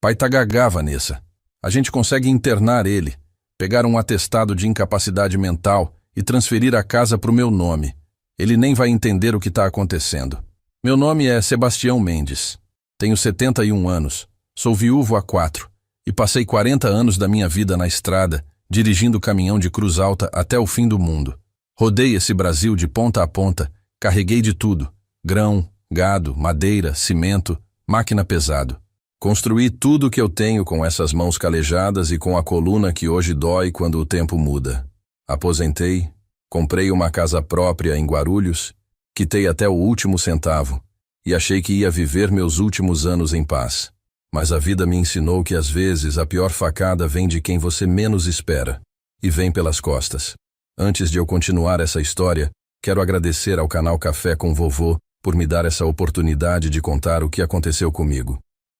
Pai tá gagá, Vanessa. A gente consegue internar ele, pegar um atestado de incapacidade mental e transferir a casa pro meu nome. Ele nem vai entender o que tá acontecendo. Meu nome é Sebastião Mendes. Tenho 71 anos. Sou viúvo há 4 e passei 40 anos da minha vida na estrada, dirigindo caminhão de Cruz Alta até o fim do mundo. Rodei esse Brasil de ponta a ponta, carreguei de tudo: grão, gado, madeira, cimento, máquina pesado. Construí tudo o que eu tenho com essas mãos calejadas e com a coluna que hoje dói quando o tempo muda. Aposentei, comprei uma casa própria em Guarulhos, quitei até o último centavo e achei que ia viver meus últimos anos em paz. Mas a vida me ensinou que às vezes a pior facada vem de quem você menos espera e vem pelas costas. Antes de eu continuar essa história, quero agradecer ao canal Café com Vovô por me dar essa oportunidade de contar o que aconteceu comigo.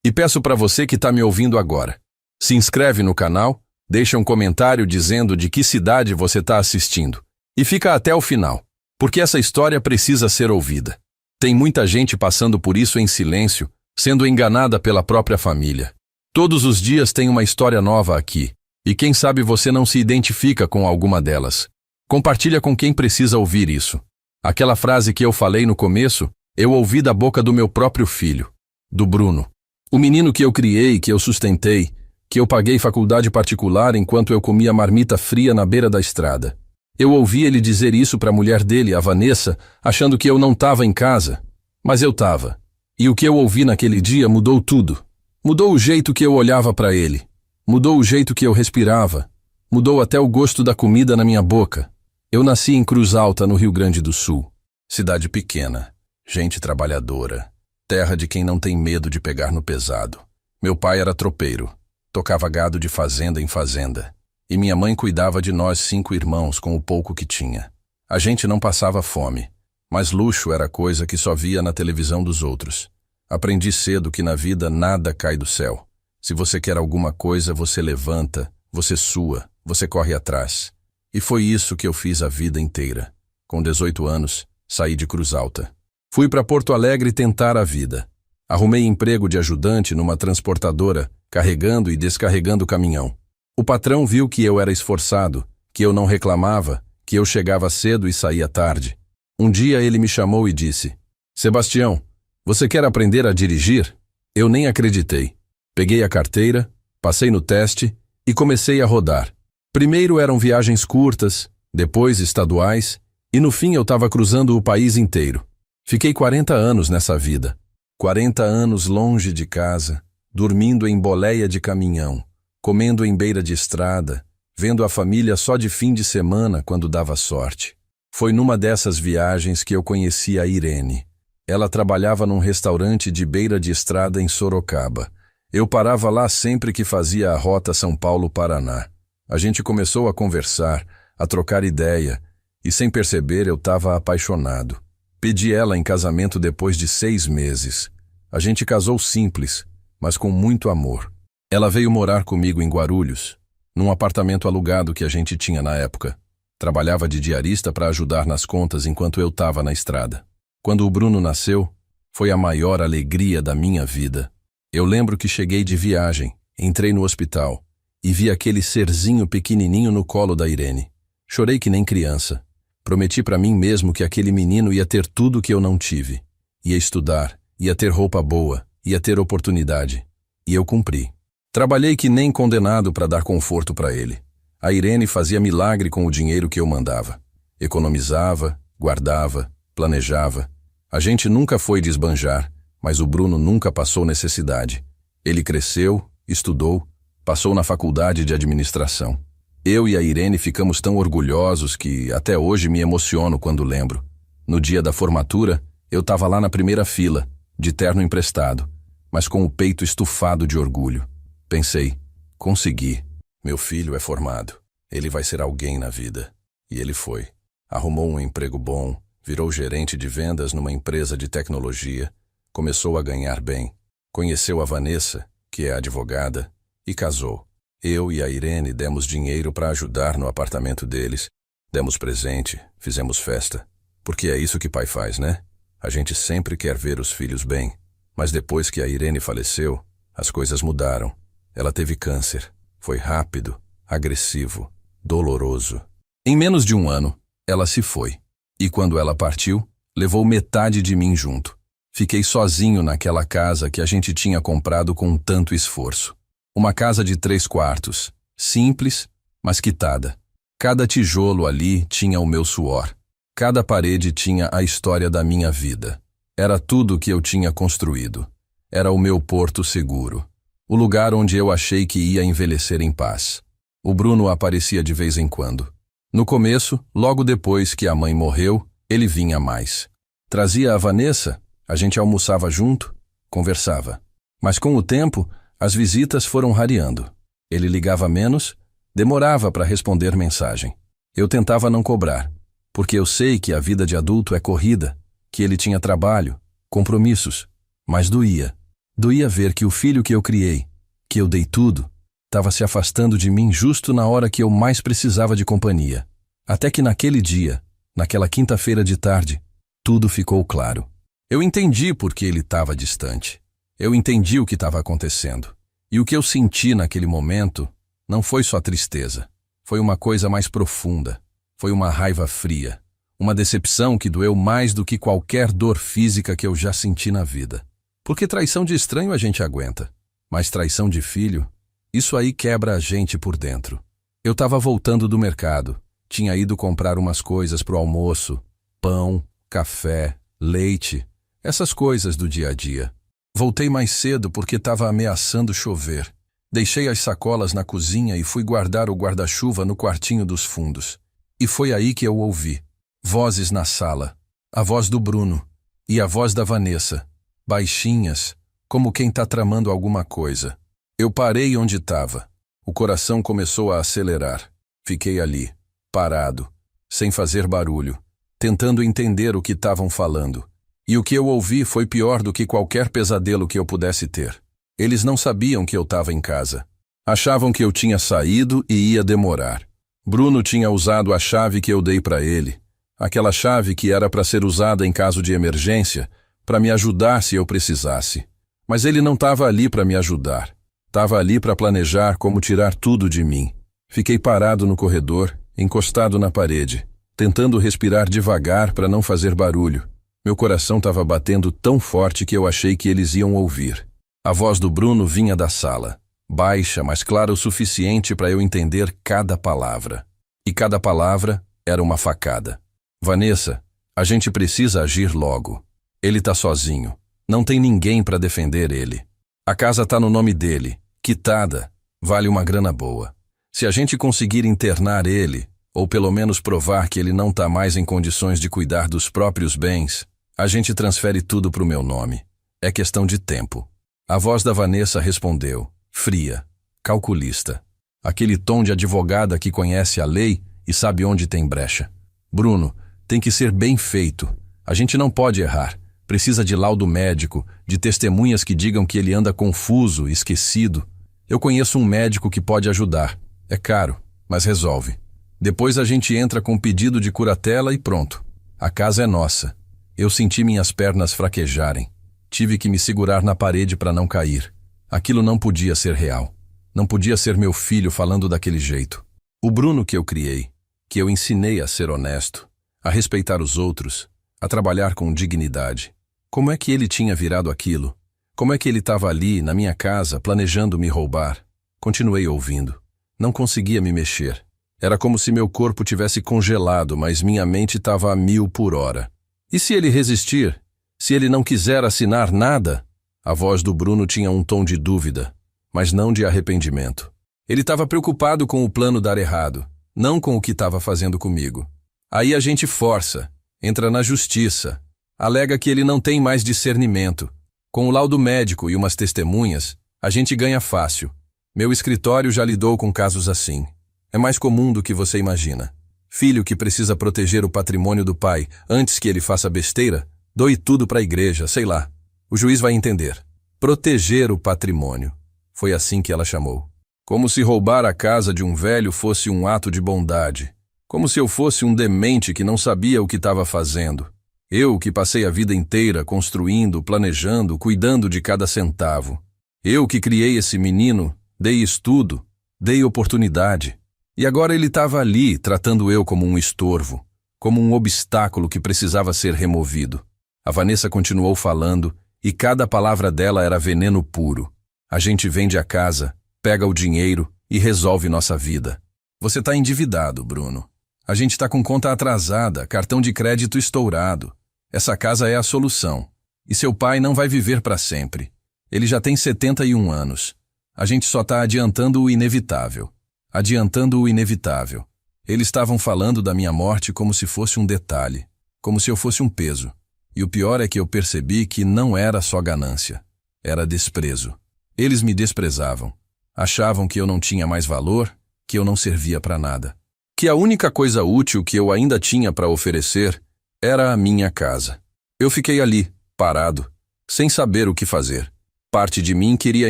E peço para você que está me ouvindo agora, se inscreve no canal, deixa um comentário dizendo de que cidade você está assistindo e fica até o final, porque essa história precisa ser ouvida. Tem muita gente passando por isso em silêncio, sendo enganada pela própria família. Todos os dias tem uma história nova aqui, e quem sabe você não se identifica com alguma delas. Compartilha com quem precisa ouvir isso. Aquela frase que eu falei no começo, eu ouvi da boca do meu próprio filho, do Bruno. O menino que eu criei, que eu sustentei, que eu paguei faculdade particular enquanto eu comia marmita fria na beira da estrada. Eu ouvi ele dizer isso para a mulher dele, a Vanessa, achando que eu não estava em casa. Mas eu estava. E o que eu ouvi naquele dia mudou tudo. Mudou o jeito que eu olhava para ele. Mudou o jeito que eu respirava. Mudou até o gosto da comida na minha boca. Eu nasci em Cruz Alta, no Rio Grande do Sul. Cidade pequena, gente trabalhadora, terra de quem não tem medo de pegar no pesado. Meu pai era tropeiro, tocava gado de fazenda em fazenda. E minha mãe cuidava de nós 5 irmãos com o pouco que tinha. A gente não passava fome, mas luxo era coisa que só via na televisão dos outros. Aprendi cedo que na vida nada cai do céu. Se você quer alguma coisa, você levanta, você sua, você corre atrás. E foi isso que eu fiz a vida inteira. Com 18 anos, saí de Cruz Alta. Fui para Porto Alegre tentar a vida. Arrumei emprego de ajudante numa transportadora, carregando e descarregando caminhão. O patrão viu que eu era esforçado, que eu não reclamava, que eu chegava cedo e saía tarde. Um dia ele me chamou e disse: Sebastião, você quer aprender a dirigir? Eu nem acreditei. Peguei a carteira, passei no teste e comecei a rodar. Primeiro eram viagens curtas, depois estaduais, e no fim eu estava cruzando o país inteiro. Fiquei 40 anos nessa vida. 40 anos longe de casa, dormindo em boleia de caminhão, comendo em beira de estrada, vendo a família só de fim de semana quando dava sorte. Foi numa dessas viagens que eu conheci a Irene. Ela trabalhava num restaurante de beira de estrada em Sorocaba. Eu parava lá sempre que fazia a rota São Paulo-Paraná. A gente começou a conversar, a trocar ideia, e sem perceber eu estava apaixonado. Pedi ela em casamento depois de 6 meses. A gente casou simples, mas com muito amor. Ela veio morar comigo em Guarulhos, num apartamento alugado que a gente tinha na época. Trabalhava de diarista para ajudar nas contas enquanto eu estava na estrada. Quando o Bruno nasceu, foi a maior alegria da minha vida. Eu lembro que cheguei de viagem, entrei no hospital e vi aquele serzinho pequenininho no colo da Irene. Chorei que nem criança. Prometi para mim mesmo que aquele menino ia ter tudo que eu não tive. Ia estudar, ia ter roupa boa, ia ter oportunidade. E eu cumpri. Trabalhei que nem condenado para dar conforto para ele. A Irene fazia milagre com o dinheiro que eu mandava. Economizava, guardava, planejava. A gente nunca foi desbanjar, mas o Bruno nunca passou necessidade. Ele cresceu, estudou, passou na faculdade de administração. Eu e a Irene ficamos tão orgulhosos que até hoje me emociono quando lembro. No dia da formatura, eu estava lá na primeira fila, de terno emprestado, mas com o peito estufado de orgulho. Pensei, consegui. Meu filho é formado. Ele vai ser alguém na vida. E ele foi. Arrumou um emprego bom, virou gerente de vendas numa empresa de tecnologia, começou a ganhar bem, conheceu a Vanessa, que é advogada, e casou. Eu e a Irene demos dinheiro para ajudar no apartamento deles, demos presente, fizemos festa. Porque é isso que pai faz, né? A gente sempre quer ver os filhos bem. Mas depois que a Irene faleceu, As coisas mudaram. Ela teve câncer. Foi rápido, agressivo, doloroso. Em menos de um ano, ela se foi. E quando ela partiu, levou metade de mim junto. Fiquei sozinho naquela casa que a gente tinha comprado com tanto esforço. Uma casa de 3 quartos, simples, mas quitada. Cada tijolo ali tinha o meu suor. Cada parede tinha a história da minha vida. Era tudo o que eu tinha construído. Era o meu porto seguro. O lugar onde eu achei que ia envelhecer em paz. O Bruno aparecia de vez em quando. No começo, logo depois que a mãe morreu, ele vinha mais. Trazia a Vanessa, a gente almoçava junto, conversava. Mas com o tempo, as visitas foram rareando. Ele ligava menos, demorava para responder mensagem. Eu tentava não cobrar, porque eu sei que a vida de adulto é corrida, que ele tinha trabalho, compromissos, mas doía. Doía ver que o filho que eu criei, que eu dei tudo, estava se afastando de mim justo na hora que eu mais precisava de companhia. Até que naquele dia, naquela quinta-feira de tarde, tudo ficou claro. Eu entendi por que ele estava distante. Eu entendi o que estava acontecendo. E o que eu senti naquele momento não foi só tristeza. Foi uma coisa mais profunda. Foi uma raiva fria. Uma decepção que doeu mais do que qualquer dor física que eu já senti na vida. Porque traição de estranho a gente aguenta. Mas traição de filho, isso aí quebra a gente por dentro. Eu estava voltando do mercado. Tinha ido comprar umas coisas pro almoço. Pão, café, leite. Essas coisas do dia a dia. Voltei mais cedo porque estava ameaçando chover. Deixei as sacolas na cozinha e fui guardar o guarda-chuva no quartinho dos fundos. E foi aí que eu ouvi vozes na sala. A voz do Bruno e a voz da Vanessa. Baixinhas, como quem está tramando alguma coisa. Eu parei onde estava. O coração começou a acelerar. Fiquei ali, parado, sem fazer barulho, tentando entender o que estavam falando. E o que eu ouvi foi pior do que qualquer pesadelo que eu pudesse ter. Eles não sabiam que eu estava em casa. Achavam que eu tinha saído e ia demorar. Bruno tinha usado a chave que eu dei para ele. Aquela chave que era para ser usada em caso de emergência, para me ajudar se eu precisasse. Mas ele não estava ali para me ajudar. Estava ali para planejar como tirar tudo de mim. Fiquei parado no corredor, encostado na parede, tentando respirar devagar para não fazer barulho. Meu coração estava batendo tão forte que eu achei que eles iam ouvir. A voz do Bruno vinha da sala, baixa, mas clara o suficiente para eu entender cada palavra. E cada palavra era uma facada. Vanessa, a gente precisa agir logo. Ele tá sozinho. Não tem ninguém para defender ele. A casa tá no nome dele, quitada, vale uma grana boa. Se a gente conseguir internar ele, ou pelo menos provar que ele não tá mais em condições de cuidar dos próprios bens, a gente transfere tudo pro meu nome. É questão de tempo. A voz da Vanessa respondeu, fria, calculista. Aquele tom de advogada que conhece a lei e sabe onde tem brecha. Bruno, tem que ser bem feito. A gente não pode errar. Precisa de laudo médico, de testemunhas que digam que ele anda confuso, esquecido. Eu conheço um médico que pode ajudar. É caro, mas resolve. Depois a gente entra com pedido de curatela e pronto. A casa é nossa. Eu senti minhas pernas fraquejarem. Tive que me segurar na parede para não cair. Aquilo não podia ser real. Não podia ser meu filho falando daquele jeito. O Bruno que eu criei, que eu ensinei a ser honesto, a respeitar os outros, a trabalhar com dignidade. Como é que ele tinha virado aquilo? Como é que ele estava ali, na minha casa, planejando me roubar? Continuei ouvindo. Não conseguia me mexer. Era como se meu corpo tivesse congelado, mas minha mente estava a 1000 por hora. E se ele resistir? Se ele não quiser assinar nada? A voz do Bruno tinha um tom de dúvida, mas não de arrependimento. Ele estava preocupado com o plano dar errado, não com o que estava fazendo comigo. Aí a gente força, entra na justiça, alega que ele não tem mais discernimento. Com o laudo médico e umas testemunhas, a gente ganha fácil. Meu escritório já lidou com casos assim. É mais comum do que você imagina. Filho que precisa proteger o patrimônio do pai antes que ele faça besteira, doe tudo para a igreja, sei lá. O juiz vai entender. Proteger o patrimônio. Foi assim que ela chamou. Como se roubar a casa de um velho fosse um ato de bondade. Como se eu fosse um demente que não sabia o que estava fazendo. Eu que passei a vida inteira construindo, planejando, cuidando de cada centavo. Eu que criei esse menino, dei estudo, dei oportunidade. E agora ele estava ali, tratando eu como um estorvo, como um obstáculo que precisava ser removido. A Vanessa continuou falando, e cada palavra dela era veneno puro. A gente vende a casa, pega o dinheiro e resolve nossa vida. Você está endividado, Bruno. A gente está com conta atrasada, cartão de crédito estourado. Essa casa é a solução. E seu pai não vai viver para sempre. Ele já tem 71 anos. A gente só está adiantando o inevitável. Adiantando o inevitável. Eles estavam falando da minha morte como se fosse um detalhe, como se eu fosse um peso. E o pior é que eu percebi que não era só ganância, era desprezo. Eles me desprezavam. Achavam que eu não tinha mais valor, que eu não servia para nada. Que a única coisa útil que eu ainda tinha para oferecer era a minha casa. Eu fiquei ali, parado, sem saber o que fazer. Parte de mim queria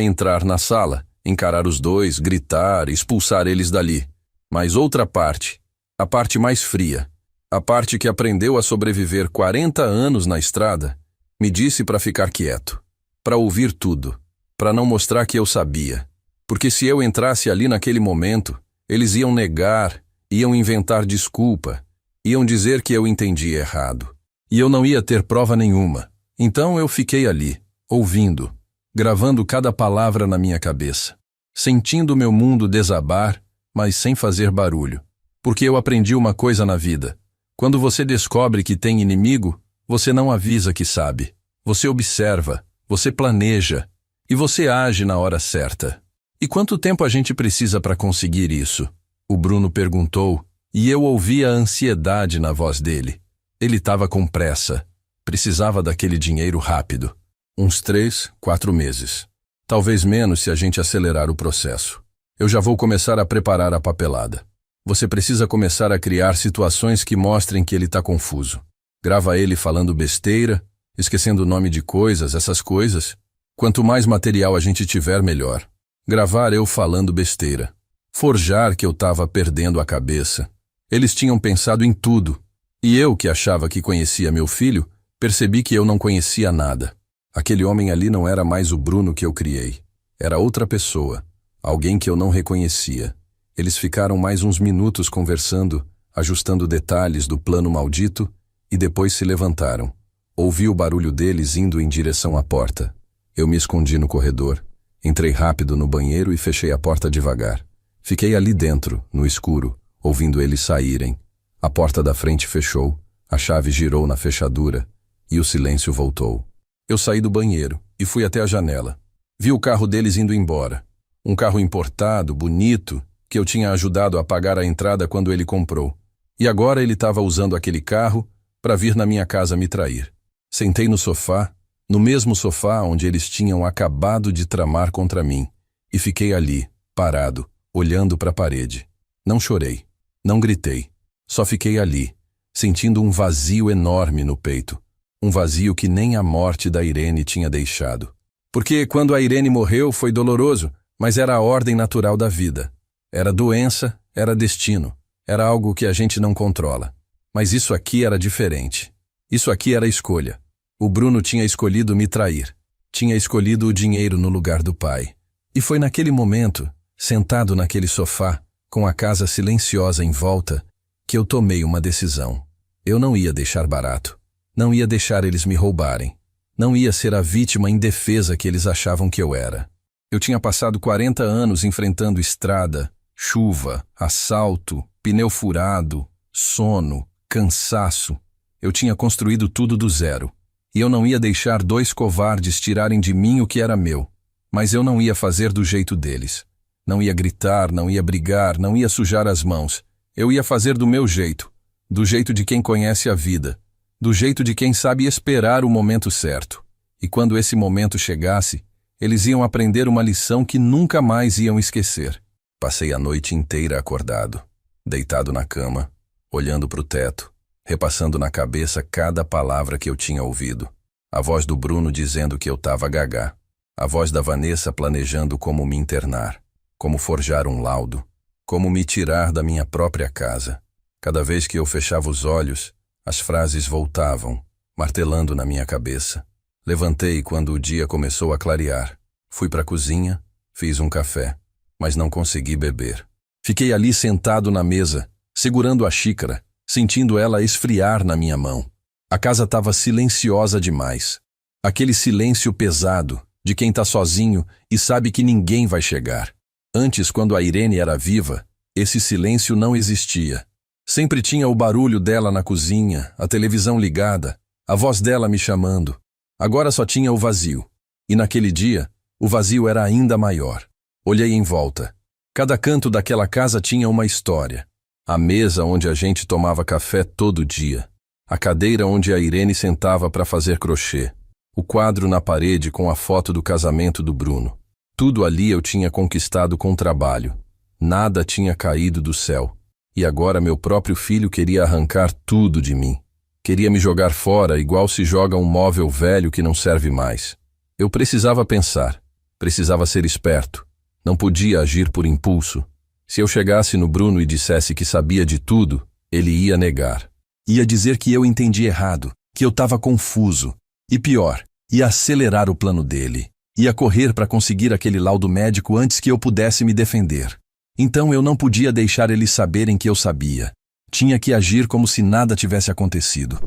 entrar na sala, encarar os dois, gritar, expulsar eles dali. Mas outra parte, a parte mais fria, a parte que aprendeu a sobreviver 40 anos na estrada, me disse para ficar quieto, para ouvir tudo, para não mostrar que eu sabia. Porque se eu entrasse ali naquele momento, eles iam negar, iam inventar desculpa, iam dizer que eu entendi errado. E eu não ia ter prova nenhuma. Então eu fiquei ali, ouvindo, gravando cada palavra na minha cabeça, sentindo meu mundo desabar, mas sem fazer barulho. Porque eu aprendi uma coisa na vida. Quando você descobre que tem inimigo, você não avisa que sabe. Você observa, você planeja, e você age na hora certa. E quanto tempo a gente precisa para conseguir isso? O Bruno perguntou, e eu ouvi a ansiedade na voz dele. Ele estava com pressa. Precisava daquele dinheiro rápido. Uns 3, 4 meses. Talvez menos se a gente acelerar o processo. Eu já vou começar a preparar a papelada. Você precisa começar a criar situações que mostrem que ele está confuso. Grava ele falando besteira, esquecendo o nome de coisas, essas coisas. Quanto mais material a gente tiver, melhor. Gravar eu falando besteira. Forjar que eu estava perdendo a cabeça. Eles tinham pensado em tudo. E eu, que achava que conhecia meu filho, percebi que eu não conhecia nada. Aquele homem ali não era mais o Bruno que eu criei. Era outra pessoa. Alguém que eu não reconhecia. Eles ficaram mais uns minutos conversando, ajustando detalhes do plano maldito, e depois se levantaram. Ouvi o barulho deles indo em direção à porta. Eu me escondi no corredor. Entrei rápido no banheiro e fechei a porta devagar. Fiquei ali dentro, no escuro, ouvindo eles saírem. A porta da frente fechou, a chave girou na fechadura, e o silêncio voltou. Eu saí do banheiro e fui até a janela. Vi o carro deles indo embora. Um carro importado, bonito, que eu tinha ajudado a pagar a entrada quando ele comprou. E agora ele estava usando aquele carro para vir na minha casa me trair. Sentei no sofá, no mesmo sofá onde eles tinham acabado de tramar contra mim, e fiquei ali, parado, olhando para a parede. Não chorei, não gritei, só fiquei ali, sentindo um vazio enorme no peito. Um vazio que nem a morte da Irene tinha deixado. Porque quando a Irene morreu foi doloroso, mas era a ordem natural da vida. Era doença, era destino, era algo que a gente não controla. Mas isso aqui era diferente. Isso aqui era escolha. O Bruno tinha escolhido me trair. Tinha escolhido o dinheiro no lugar do pai. E foi naquele momento, sentado naquele sofá, com a casa silenciosa em volta, que eu tomei uma decisão. Eu não ia deixar barato. Não ia deixar eles me roubarem. Não ia ser a vítima indefesa que eles achavam que eu era. Eu tinha passado 40 anos enfrentando estrada, chuva, assalto, pneu furado, sono, cansaço. Eu tinha construído tudo do zero. E eu não ia deixar 2 covardes tirarem de mim o que era meu. Mas eu não ia fazer do jeito deles. Não ia gritar, não ia brigar, não ia sujar as mãos. Eu ia fazer do meu jeito. Do jeito de quem conhece a vida. Do jeito de quem sabe esperar o momento certo. E quando esse momento chegasse, eles iam aprender uma lição que nunca mais iam esquecer. Passei a noite inteira acordado, deitado na cama, olhando para o teto, repassando na cabeça cada palavra que eu tinha ouvido. A voz do Bruno dizendo que eu estava gagá. A voz da Vanessa planejando como me internar, como forjar um laudo, como me tirar da minha própria casa. Cada vez que eu fechava os olhos, as frases voltavam, martelando na minha cabeça. Levantei quando o dia começou a clarear. Fui para a cozinha, fiz um café, mas não consegui beber. Fiquei ali sentado na mesa, segurando a xícara, sentindo ela esfriar na minha mão. A casa estava silenciosa demais. Aquele silêncio pesado, de quem está sozinho e sabe que ninguém vai chegar. Antes, quando a Irene era viva, esse silêncio não existia. Sempre tinha o barulho dela na cozinha, a televisão ligada, a voz dela me chamando. Agora só tinha o vazio. E naquele dia, o vazio era ainda maior. Olhei em volta. Cada canto daquela casa tinha uma história. A mesa onde a gente tomava café todo dia. A cadeira onde a Irene sentava para fazer crochê. O quadro na parede com a foto do casamento do Bruno. Tudo ali eu tinha conquistado com trabalho. Nada tinha caído do céu. E agora meu próprio filho queria arrancar tudo de mim. Queria me jogar fora igual se joga um móvel velho que não serve mais. Eu precisava pensar. Precisava ser esperto. Não podia agir por impulso. Se eu chegasse no Bruno e dissesse que sabia de tudo, ele ia negar. Ia dizer que eu entendi errado, que eu estava confuso. E pior, ia acelerar o plano dele. Ia correr para conseguir aquele laudo médico antes que eu pudesse me defender. Então eu não podia deixar eles saberem que eu sabia. Tinha que agir como se nada tivesse acontecido.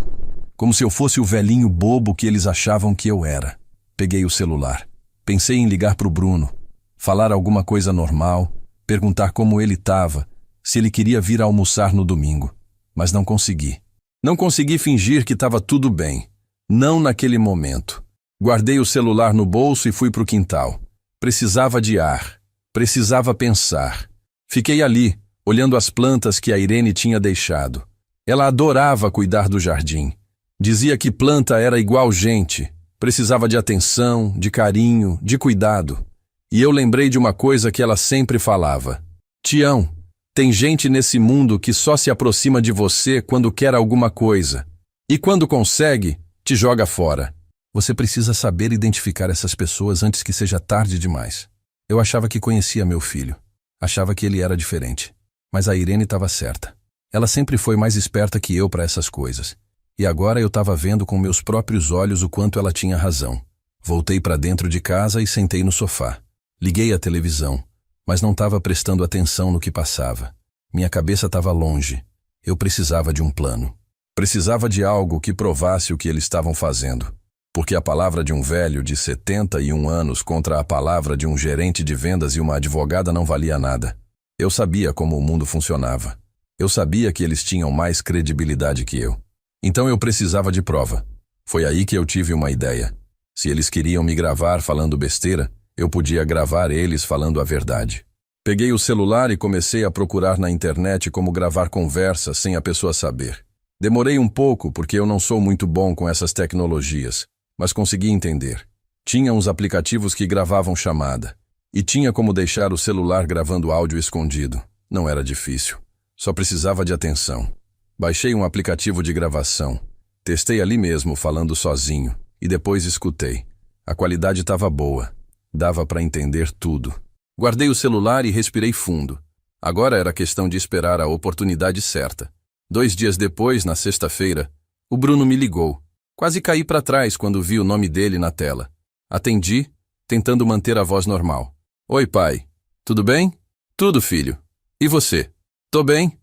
Como se eu fosse o velhinho bobo que eles achavam que eu era. Peguei o celular. Pensei em ligar para o Bruno. Falar alguma coisa normal. Perguntar como ele estava. Se ele queria vir almoçar no domingo. Mas não consegui. Não consegui fingir que estava tudo bem. Não naquele momento. Guardei o celular no bolso e fui para o quintal. Precisava de ar. Precisava pensar. Fiquei ali, olhando as plantas que a Irene tinha deixado. Ela adorava cuidar do jardim. Dizia que planta era igual gente. Precisava de atenção, de carinho, de cuidado. E eu lembrei de uma coisa que ela sempre falava. Tião, tem gente nesse mundo que só se aproxima de você quando quer alguma coisa. E quando consegue, te joga fora. Você precisa saber identificar essas pessoas antes que seja tarde demais. Eu achava que conhecia meu filho. Achava que ele era diferente. Mas a Irene estava certa. Ela sempre foi mais esperta que eu para essas coisas. E agora eu estava vendo com meus próprios olhos o quanto ela tinha razão. Voltei para dentro de casa e sentei no sofá. Liguei a televisão, mas não estava prestando atenção no que passava. Minha cabeça estava longe. Eu precisava de um plano. Precisava de algo que provasse o que eles estavam fazendo. Porque a palavra de um velho de 71 anos contra a palavra de um gerente de vendas e uma advogada não valia nada. Eu sabia como o mundo funcionava. Eu sabia que eles tinham mais credibilidade que eu. Então eu precisava de prova. Foi aí que eu tive uma ideia. Se eles queriam me gravar falando besteira, eu podia gravar eles falando a verdade. Peguei o celular e comecei a procurar na internet como gravar conversas sem a pessoa saber. Demorei um pouco porque eu não sou muito bom com essas tecnologias, mas consegui entender. Tinha uns aplicativos que gravavam chamada. E tinha como deixar o celular gravando áudio escondido. Não era difícil. Só precisava de atenção. Baixei um aplicativo de gravação. Testei ali mesmo, falando sozinho. E depois escutei. A qualidade estava boa. Dava para entender tudo. Guardei o celular e respirei fundo. Agora era questão de esperar a oportunidade certa. 2 dias depois, na sexta-feira, o Bruno me ligou. Quase caí para trás quando vi o nome dele na tela. Atendi, tentando manter a voz normal. Oi, pai. Tudo bem? Tudo, filho. E você? Tô bem.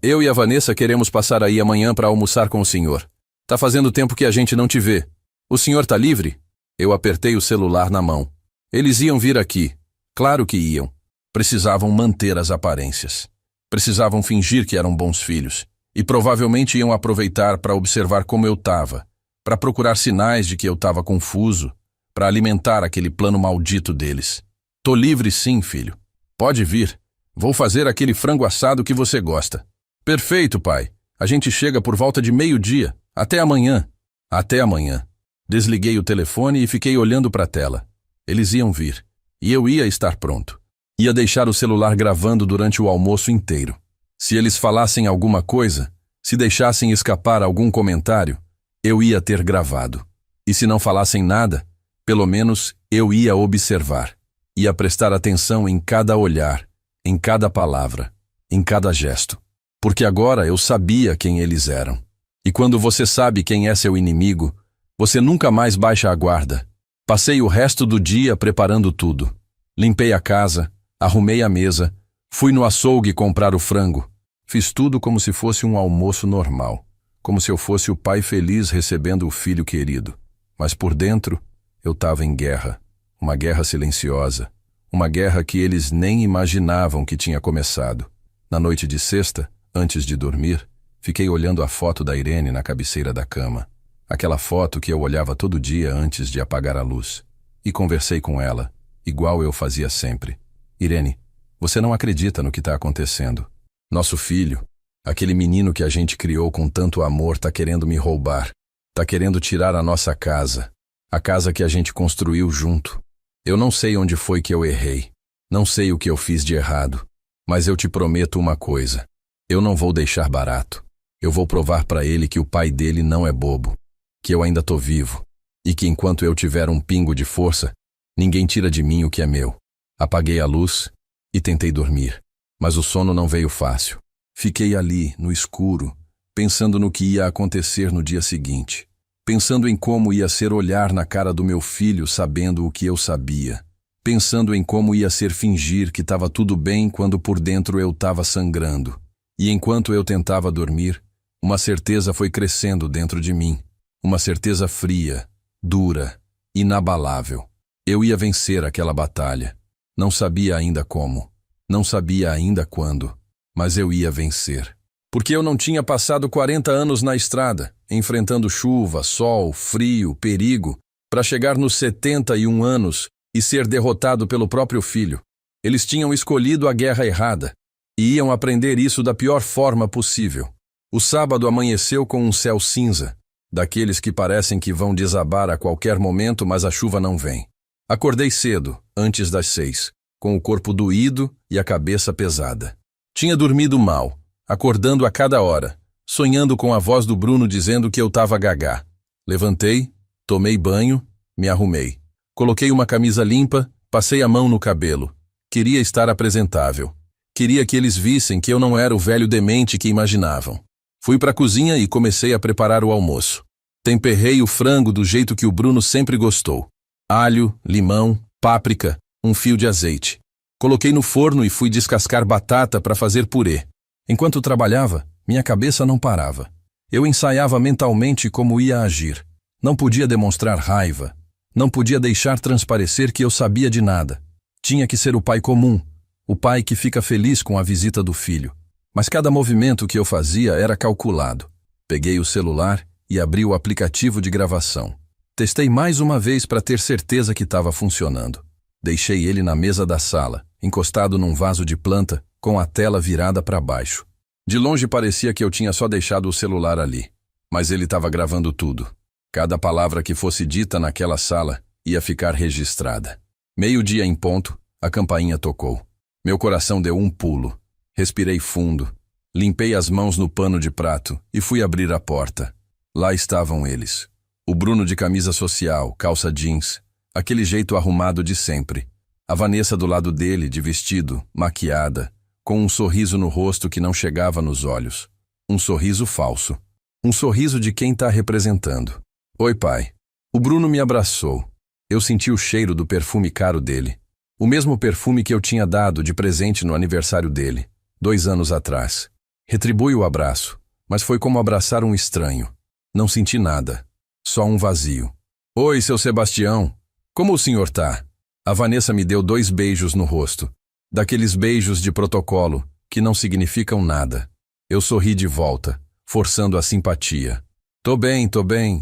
Eu e a Vanessa queremos passar aí amanhã para almoçar com o senhor. Tá fazendo tempo que a gente não te vê. O senhor tá livre? Eu apertei o celular na mão. Eles iam vir aqui. Claro que iam. Precisavam manter as aparências. Precisavam fingir que eram bons filhos. E provavelmente iam aproveitar para observar como eu estava, para procurar sinais de que eu estava confuso, para alimentar aquele plano maldito deles. Tô livre sim, filho. Pode vir. Vou fazer aquele frango assado que você gosta. Perfeito, pai. A gente chega por volta de 12:00. Até amanhã. Até amanhã. Desliguei o telefone e fiquei olhando para a tela. Eles iam vir. E eu ia estar pronto. Ia deixar o celular gravando durante o almoço inteiro. Se eles falassem alguma coisa, se deixassem escapar algum comentário, eu ia ter gravado. E se não falassem nada, pelo menos eu ia observar. Ia prestar atenção em cada olhar, em cada palavra, em cada gesto. Porque agora eu sabia quem eles eram. E quando você sabe quem é seu inimigo, você nunca mais baixa a guarda. Passei o resto do dia preparando tudo. Limpei a casa, arrumei a mesa, fui no açougue comprar o frango. Fiz tudo como se fosse um almoço normal, como se eu fosse o pai feliz recebendo o filho querido. Mas por dentro, eu estava em guerra, uma guerra silenciosa, uma guerra que eles nem imaginavam que tinha começado. Na noite de sexta, antes de dormir, fiquei olhando a foto da Irene na cabeceira da cama. Aquela foto que eu olhava todo dia antes de apagar a luz. E conversei com ela, igual eu fazia sempre. Irene, você não acredita no que está acontecendo. Nosso filho, aquele menino que a gente criou com tanto amor, está querendo me roubar. Está querendo tirar a nossa casa. A casa que a gente construiu junto. Eu não sei onde foi que eu errei. Não sei o que eu fiz de errado. Mas eu te prometo uma coisa. Eu não vou deixar barato. Eu vou provar para ele que o pai dele não é bobo. Que eu ainda tô vivo, e que enquanto eu tiver um pingo de força, ninguém tira de mim o que é meu. Apaguei a luz e tentei dormir, mas o sono não veio fácil. Fiquei ali, no escuro, pensando no que ia acontecer no dia seguinte, pensando em como ia ser olhar na cara do meu filho sabendo o que eu sabia, pensando em como ia ser fingir que estava tudo bem quando por dentro eu estava sangrando. E enquanto eu tentava dormir, uma certeza foi crescendo dentro de mim. Uma certeza fria, dura, inabalável. Eu ia vencer aquela batalha. Não sabia ainda como, não sabia ainda quando, mas eu ia vencer. Porque eu não tinha passado 40 anos na estrada, enfrentando chuva, sol, frio, perigo, para chegar nos 71 anos e ser derrotado pelo próprio filho. Eles tinham escolhido a guerra errada e iam aprender isso da pior forma possível. O sábado amanheceu com um céu cinza, daqueles que parecem que vão desabar a qualquer momento, mas a chuva não vem. Acordei cedo, antes das 6, com o corpo doído e a cabeça pesada. Tinha dormido mal, acordando a cada hora, sonhando com a voz do Bruno dizendo que eu estava gagá. Levantei, tomei banho, me arrumei. Coloquei uma camisa limpa, passei a mão no cabelo. Queria estar apresentável. Queria que eles vissem que eu não era o velho demente que imaginavam. Fui para a cozinha e comecei a preparar o almoço. Temperei o frango do jeito que o Bruno sempre gostou. Alho, limão, páprica, um fio de azeite. Coloquei no forno e fui descascar batata para fazer purê. Enquanto trabalhava, minha cabeça não parava. Eu ensaiava mentalmente como ia agir. Não podia demonstrar raiva. Não podia deixar transparecer que eu sabia de nada. Tinha que ser o pai comum, o pai que fica feliz com a visita do filho. Mas cada movimento que eu fazia era calculado. Peguei o celular e abri o aplicativo de gravação. Testei mais uma vez para ter certeza que estava funcionando. Deixei ele na mesa da sala, encostado num vaso de planta, com a tela virada para baixo. De longe parecia que eu tinha só deixado o celular ali, mas ele estava gravando tudo. Cada palavra que fosse dita naquela sala ia ficar registrada. 12:00 em ponto, a campainha tocou. Meu coração deu um pulo. Respirei fundo, limpei as mãos no pano de prato e fui abrir a porta. Lá estavam eles. O Bruno de camisa social, calça jeans, aquele jeito arrumado de sempre. A Vanessa do lado dele, de vestido, maquiada, com um sorriso no rosto que não chegava nos olhos. Um sorriso falso. Um sorriso de quem está representando. Oi, pai. O Bruno me abraçou. Eu senti o cheiro do perfume caro dele. O mesmo perfume que eu tinha dado de presente no aniversário dele. 2 anos atrás. Retribui o abraço, mas foi como abraçar um estranho. Não senti nada, só um vazio. Oi, seu Sebastião, como o senhor tá? A Vanessa me deu 2 beijos no rosto, daqueles beijos de protocolo, que não significam nada. Eu sorri de volta, forçando a simpatia. Tô bem,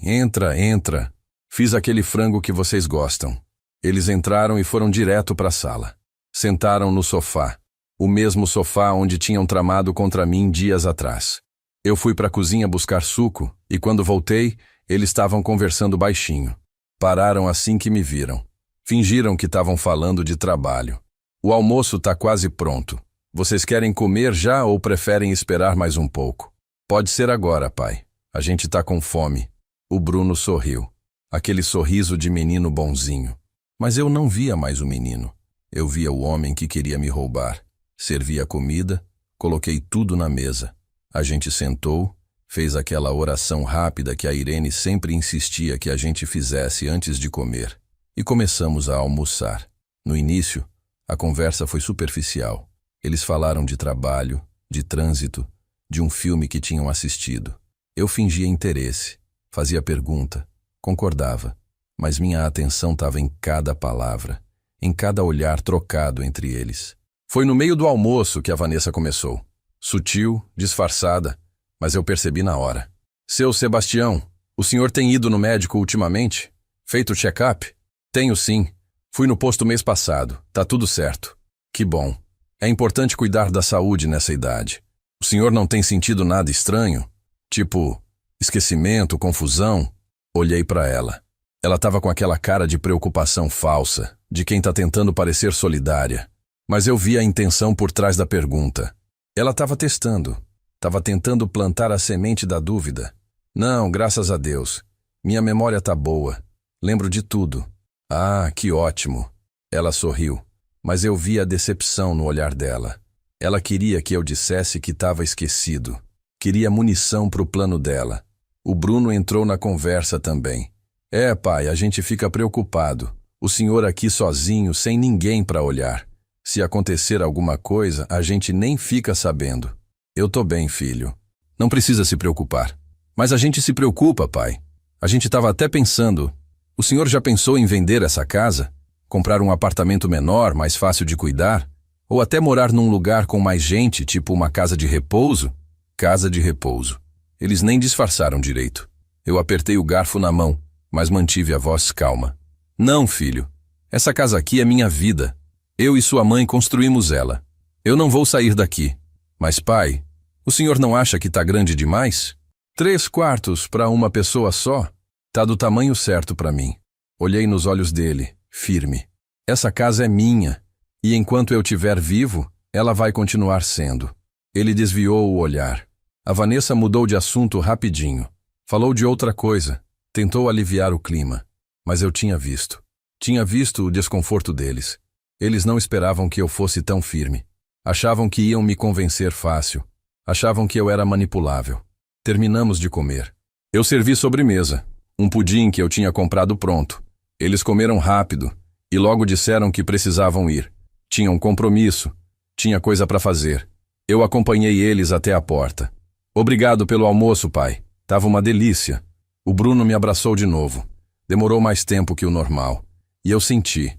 entra, entra. Fiz aquele frango que vocês gostam. Eles entraram e foram direto para a sala. Sentaram no sofá. O mesmo sofá onde tinham tramado contra mim dias atrás. Eu fui para a cozinha buscar suco e quando voltei, eles estavam conversando baixinho. Pararam assim que me viram. Fingiram que estavam falando de trabalho. O almoço está quase pronto. Vocês querem comer já ou preferem esperar mais um pouco? Pode ser agora, pai. A gente está com fome. O Bruno sorriu. Aquele sorriso de menino bonzinho. Mas eu não via mais o menino. Eu via o homem que queria me roubar. Servi a comida, coloquei tudo na mesa. A gente sentou, fez aquela oração rápida que a Irene sempre insistia que a gente fizesse antes de comer. e começamos a almoçar. No início, a conversa foi superficial. Eles falaram de trabalho, de trânsito, de um filme que tinham assistido. Eu fingia interesse, fazia pergunta, concordava, mas minha atenção estava em cada palavra, em cada olhar trocado entre eles. Foi no meio do almoço que a Vanessa começou. Sutil, disfarçada, mas eu percebi na hora. Seu Sebastião, o senhor tem ido no médico ultimamente? Feito check-up? Tenho sim. Fui no posto mês passado. Tá tudo certo. Que bom. É importante cuidar da saúde nessa idade. O senhor não tem sentido nada estranho? Tipo, esquecimento, confusão? Olhei para ela. Ela estava com aquela cara de preocupação falsa, de quem está tentando parecer solidária. Mas eu vi a intenção por trás da pergunta. Ela estava testando. Estava tentando plantar a semente da dúvida. Não, graças a Deus. Minha memória tá boa. Lembro de tudo. Ah, que ótimo. Ela sorriu, mas eu vi a decepção no olhar dela. Ela queria que eu dissesse que estava esquecido. Queria munição para o plano dela. O Bruno entrou na conversa também. É, pai, a gente fica preocupado. O senhor aqui sozinho, sem ninguém para olhar. Se acontecer alguma coisa, a gente nem fica sabendo. Eu tô bem, filho. Não precisa se preocupar. Mas a gente se preocupa, pai. A gente estava até pensando... O senhor já pensou em vender essa casa? Comprar um apartamento menor, mais fácil de cuidar? Ou até morar num lugar com mais gente, tipo uma casa de repouso? Casa de repouso. Eles nem disfarçaram direito. Eu apertei o garfo na mão, mas mantive a voz calma. Não, filho. Essa casa aqui é minha vida. Eu e sua mãe construímos ela. Eu não vou sair daqui. Mas, pai, o senhor não acha que tá grande demais? 3 quartos para uma pessoa só? Tá do tamanho certo para mim. Olhei nos olhos dele, firme. Essa casa é minha, e enquanto eu estiver vivo, ela vai continuar sendo. Ele desviou o olhar. A Vanessa mudou de assunto rapidinho. Falou de outra coisa, tentou aliviar o clima. Mas eu tinha visto. Tinha visto o desconforto deles. Eles não esperavam que eu fosse tão firme. Achavam que iam me convencer fácil. Achavam que eu era manipulável. Terminamos de comer. Eu servi sobremesa. Um pudim que eu tinha comprado pronto. Eles comeram rápido e logo disseram que precisavam ir. Tinham compromisso. Tinha coisa para fazer. Eu acompanhei eles até a porta. Obrigado pelo almoço, pai. Tava uma delícia. O Bruno me abraçou de novo. Demorou mais tempo que o normal. E eu senti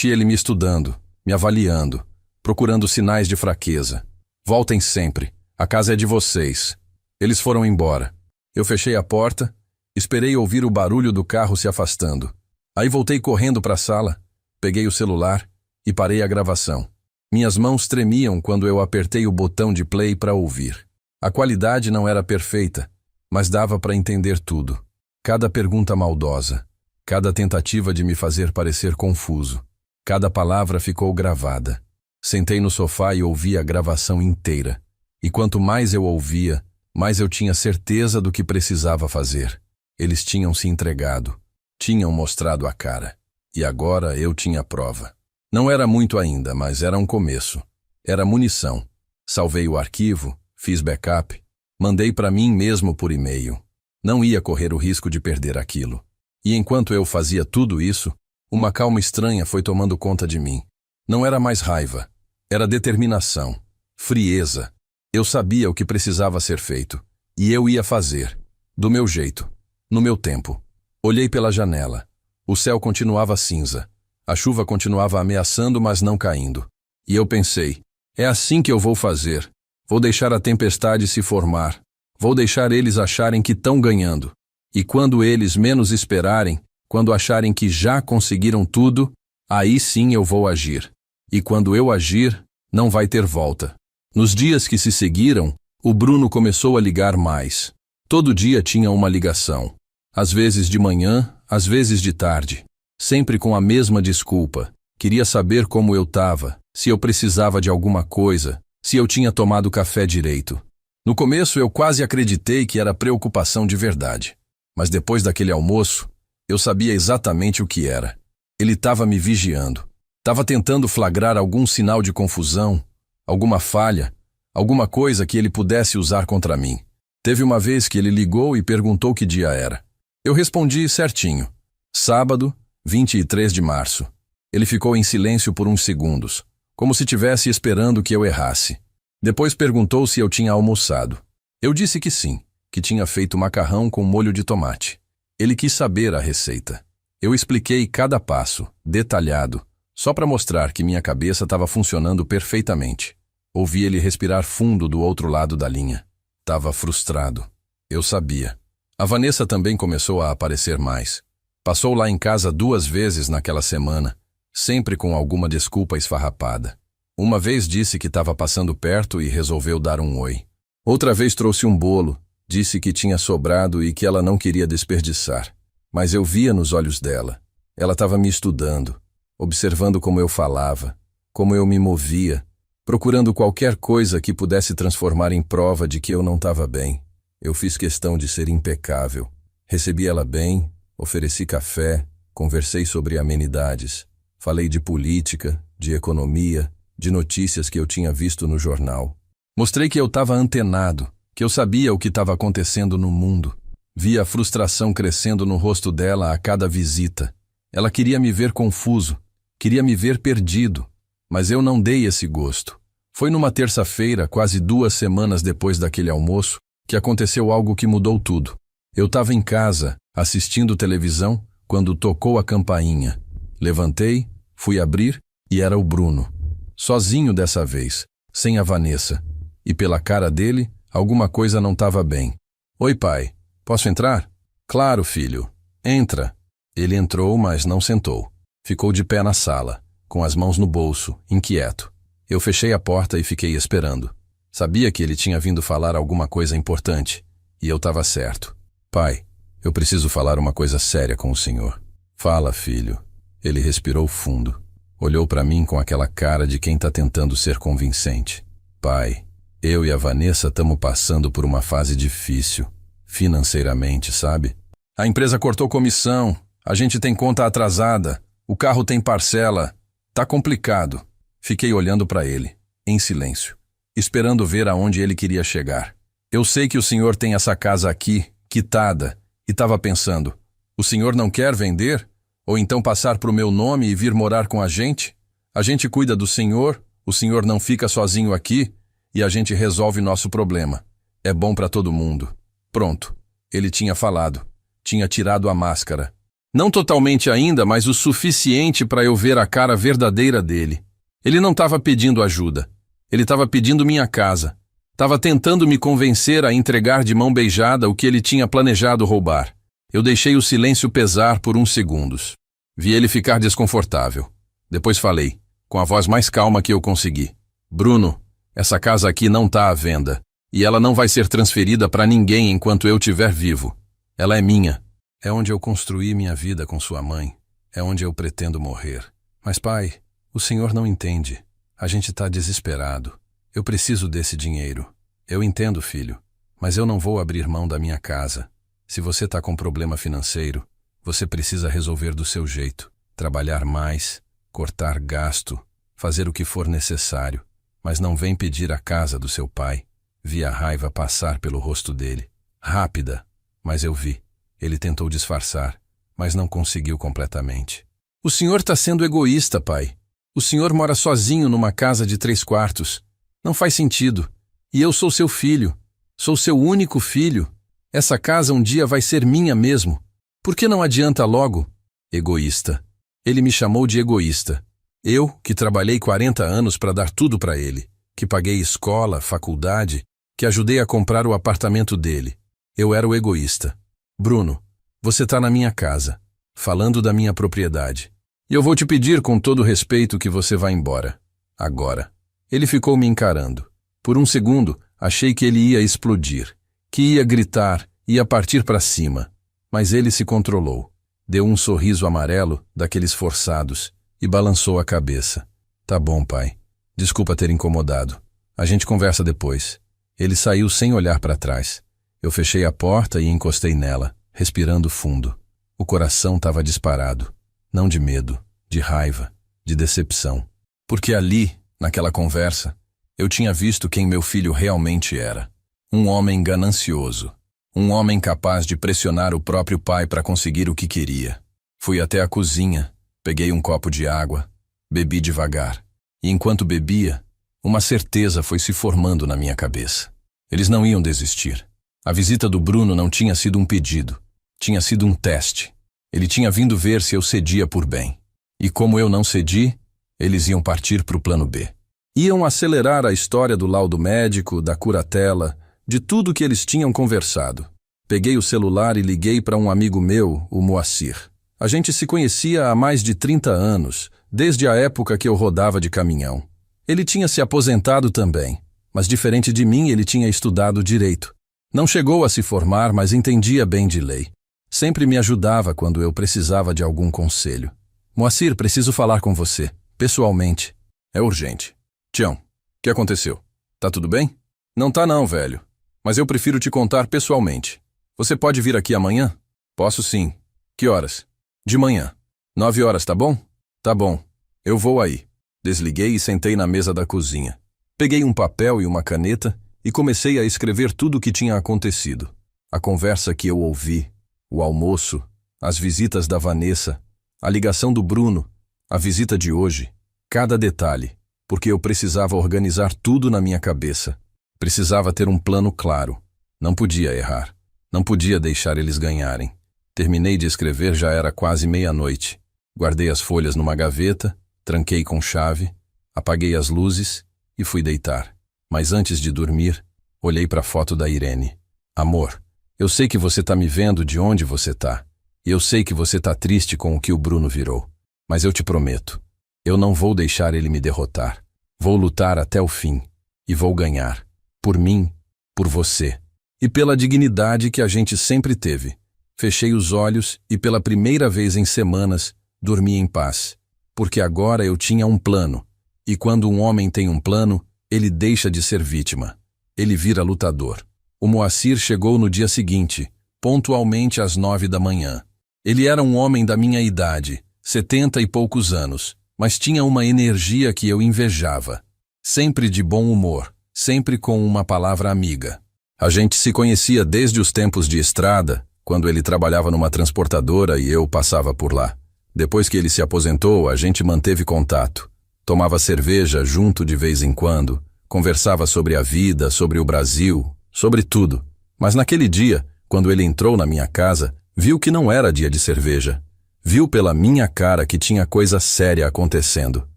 ele me estudando, me avaliando, procurando sinais de fraqueza. Voltem sempre. A casa é de vocês. Eles foram embora. Eu fechei a porta. Esperei ouvir o barulho do carro se afastando. Aí voltei correndo para a sala, peguei o celular e parei a gravação. Minhas mãos tremiam quando eu apertei o botão de play para ouvir. A qualidade não era perfeita, mas dava para entender tudo. Cada pergunta maldosa, cada tentativa de me fazer parecer confuso. Cada palavra ficou gravada. Sentei no sofá e ouvi a gravação inteira. E quanto mais eu ouvia, mais eu tinha certeza do que precisava fazer. Eles tinham se entregado, tinham mostrado a cara. E agora eu tinha prova. Não era muito ainda, mas era um começo. Era munição. Salvei o arquivo, fiz backup, mandei para mim mesmo por e-mail. Não ia correr o risco de perder aquilo. E enquanto eu fazia tudo isso, uma calma estranha foi tomando conta de mim. Não era mais raiva, era determinação, frieza. Eu sabia o que precisava ser feito, e eu ia fazer, do meu jeito. No meu tempo. Olhei pela janela. O céu continuava cinza. A chuva continuava ameaçando, mas não caindo. E eu pensei, é assim que eu vou fazer. Vou deixar a tempestade se formar. Vou deixar eles acharem que estão ganhando. E quando eles menos esperarem, quando acharem que já conseguiram tudo, aí sim eu vou agir. E quando eu agir, não vai ter volta. Nos dias que se seguiram, o Bruno começou a ligar mais. Todo dia tinha uma ligação. Às vezes de manhã, às vezes de tarde. Sempre com a mesma desculpa. Queria saber como eu estava, se eu precisava de alguma coisa, se eu tinha tomado café direito. No começo eu quase acreditei que era preocupação de verdade. Mas depois daquele almoço, eu sabia exatamente o que era. Ele estava me vigiando. Estava tentando flagrar algum sinal de confusão, alguma falha, alguma coisa que ele pudesse usar contra mim. Teve uma vez que ele ligou e perguntou que dia era. Eu respondi certinho. Sábado, 23 de março. Ele ficou em silêncio por uns segundos, como se tivesse esperando que eu errasse. Depois perguntou se eu tinha almoçado. Eu disse que sim, que tinha feito macarrão com molho de tomate. Ele quis saber a receita. Eu expliquei cada passo, detalhado, só para mostrar que minha cabeça estava funcionando perfeitamente. Ouvi ele respirar fundo do outro lado da linha. Estava frustrado. Eu sabia. A Vanessa também começou a aparecer mais. Passou lá em casa 2 vezes naquela semana, sempre com alguma desculpa esfarrapada. Uma vez disse que estava passando perto e resolveu dar um oi. Outra vez trouxe um bolo, disse que tinha sobrado e que ela não queria desperdiçar. Mas eu via nos olhos dela. Ela estava me estudando, observando como eu falava, como eu me movia, procurando qualquer coisa que pudesse transformar em prova de que eu não estava bem. Eu fiz questão de ser impecável. Recebi ela bem, ofereci café, conversei sobre amenidades. Falei de política, de economia, de notícias que eu tinha visto no jornal. Mostrei que eu estava antenado, que eu sabia o que estava acontecendo no mundo. Vi a frustração crescendo no rosto dela a cada visita. Ela queria me ver confuso, queria me ver perdido, mas eu não dei esse gosto. Foi numa terça-feira, quase 2 semanas depois daquele almoço, que aconteceu algo que mudou tudo. Eu estava em casa, assistindo televisão, quando tocou a campainha. Levantei, fui abrir e era o Bruno. Sozinho dessa vez, sem a Vanessa. E pela cara dele, alguma coisa não estava bem. Oi, pai. Posso entrar? Claro, filho. Entra. Ele entrou, mas não sentou. Ficou de pé na sala, com as mãos no bolso, inquieto. Eu fechei a porta e fiquei esperando. Sabia que ele tinha vindo falar alguma coisa importante, e eu estava certo. Pai, eu preciso falar uma coisa séria com o senhor. Fala, filho. Ele respirou fundo. Olhou para mim com aquela cara de quem está tentando ser convincente. Pai, eu e a Vanessa estamos passando por uma fase difícil, financeiramente, sabe? A empresa cortou comissão, a gente tem conta atrasada, o carro tem parcela. Tá complicado. Fiquei olhando para ele, em silêncio, esperando ver aonde ele queria chegar. Eu sei que o senhor tem essa casa aqui, quitada, e estava pensando, o senhor não quer vender? Ou então passar pro meu nome e vir morar com a gente? A gente cuida do senhor, o senhor não fica sozinho aqui, e a gente resolve nosso problema. É bom para todo mundo. Pronto. Ele tinha falado. Tinha tirado a máscara. Não totalmente ainda, mas o suficiente para eu ver a cara verdadeira dele. Ele não estava pedindo ajuda. Ele estava pedindo minha casa. Estava tentando me convencer a entregar de mão beijada o que ele tinha planejado roubar. Eu deixei o silêncio pesar por uns segundos. Vi ele ficar desconfortável. Depois falei, com a voz mais calma que eu consegui. Bruno, essa casa aqui não está à venda. E ela não vai ser transferida para ninguém enquanto eu estiver vivo. Ela é minha. É onde eu construí minha vida com sua mãe. É onde eu pretendo morrer. Mas, pai, o senhor não entende. A gente está desesperado. Eu preciso desse dinheiro. Eu entendo, filho. Mas eu não vou abrir mão da minha casa. Se você está com problema financeiro, você precisa resolver do seu jeito. Trabalhar mais, cortar gasto, fazer o que for necessário. Mas não vem pedir a casa do seu pai. Vi a raiva passar pelo rosto dele. Rápida, mas eu vi. Ele tentou disfarçar, mas não conseguiu completamente. O senhor está sendo egoísta, pai. O senhor mora sozinho numa casa de 3 quartos. Não faz sentido. E eu sou seu filho. Sou seu único filho. Essa casa um dia vai ser minha mesmo. Por que não adianta logo? Egoísta. Ele me chamou de egoísta. Eu, que trabalhei 40 anos para dar tudo para ele, que paguei escola, faculdade, que ajudei a comprar o apartamento dele. Eu era o egoísta. Bruno, você está na minha casa, falando da minha propriedade. E eu vou te pedir com todo respeito que você vá embora. Agora. Ele ficou me encarando. Por um segundo, achei que ele ia explodir, que ia gritar, ia partir para cima. Mas ele se controlou. Deu um sorriso amarelo, daqueles forçados, e balançou a cabeça. Tá bom, pai. Desculpa ter incomodado. A gente conversa depois. Ele saiu sem olhar para trás. Eu fechei a porta e encostei nela, respirando fundo. O coração estava disparado. Não de medo, de raiva, de decepção. Porque ali, naquela conversa, eu tinha visto quem meu filho realmente era. Um homem ganancioso. Um homem capaz de pressionar o próprio pai para conseguir o que queria. Fui até a cozinha, peguei um copo de água, bebi devagar. E enquanto bebia, uma certeza foi se formando na minha cabeça. Eles não iam desistir. A visita do Bruno não tinha sido um pedido, tinha sido um teste. Ele tinha vindo ver se eu cedia por bem. E como eu não cedi, eles iam partir para o plano B. Iam acelerar a história do laudo médico, da curatela, de tudo que eles tinham conversado. Peguei o celular e liguei para um amigo meu, o Moacir. A gente se conhecia há mais de 30 anos, desde a época que eu rodava de caminhão. Ele tinha se aposentado também, mas diferente de mim, ele tinha estudado direito. Não chegou a se formar, mas entendia bem de lei. Sempre me ajudava quando eu precisava de algum conselho. Moacir, preciso falar com você, pessoalmente. É urgente. Tião, o que aconteceu? Tá tudo bem? Não tá não, velho. Mas eu prefiro te contar pessoalmente. Você pode vir aqui amanhã? Posso sim. Que horas? De manhã. 9 horas, tá bom? Tá bom. Eu vou aí. Desliguei e sentei na mesa da cozinha. Peguei um papel e uma caneta e comecei a escrever tudo o que tinha acontecido. A conversa que eu ouvi, o almoço, as visitas da Vanessa, a ligação do Bruno, a visita de hoje, cada detalhe, porque eu precisava organizar tudo na minha cabeça. Precisava ter um plano claro. Não podia errar. Não podia deixar eles ganharem. Terminei de escrever, já era quase meia-noite. Guardei as folhas numa gaveta, tranquei com chave, apaguei as luzes e fui deitar. Mas antes de dormir, olhei para a foto da Irene. Amor, eu sei que você tá me vendo de onde você tá. E eu sei que você tá triste com o que o Bruno virou. Mas eu te prometo, eu não vou deixar ele me derrotar. Vou lutar até o fim. E vou ganhar. Por mim, por você. E pela dignidade que a gente sempre teve. Fechei os olhos e pela primeira vez em semanas, dormi em paz. Porque agora eu tinha um plano. E quando um homem tem um plano, ele deixa de ser vítima. Ele vira lutador. O Moacir chegou no dia seguinte, pontualmente às 9 da manhã. Ele era um homem da minha idade, 70 e poucos anos, mas tinha uma energia que eu invejava. Sempre de bom humor, sempre com uma palavra amiga. A gente se conhecia desde os tempos de estrada, quando ele trabalhava numa transportadora e eu passava por lá. Depois que ele se aposentou, a gente manteve contato. Tomava cerveja junto de vez em quando, conversava sobre a vida, sobre o Brasil, sobre tudo. Mas naquele dia, quando ele entrou na minha casa, viu que não era dia de cerveja. Viu pela minha cara que tinha coisa séria acontecendo.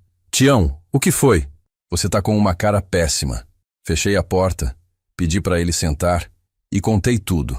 Tião, o que foi? Você tá com uma cara péssima. Fechei a porta, pedi para ele sentar e contei tudo,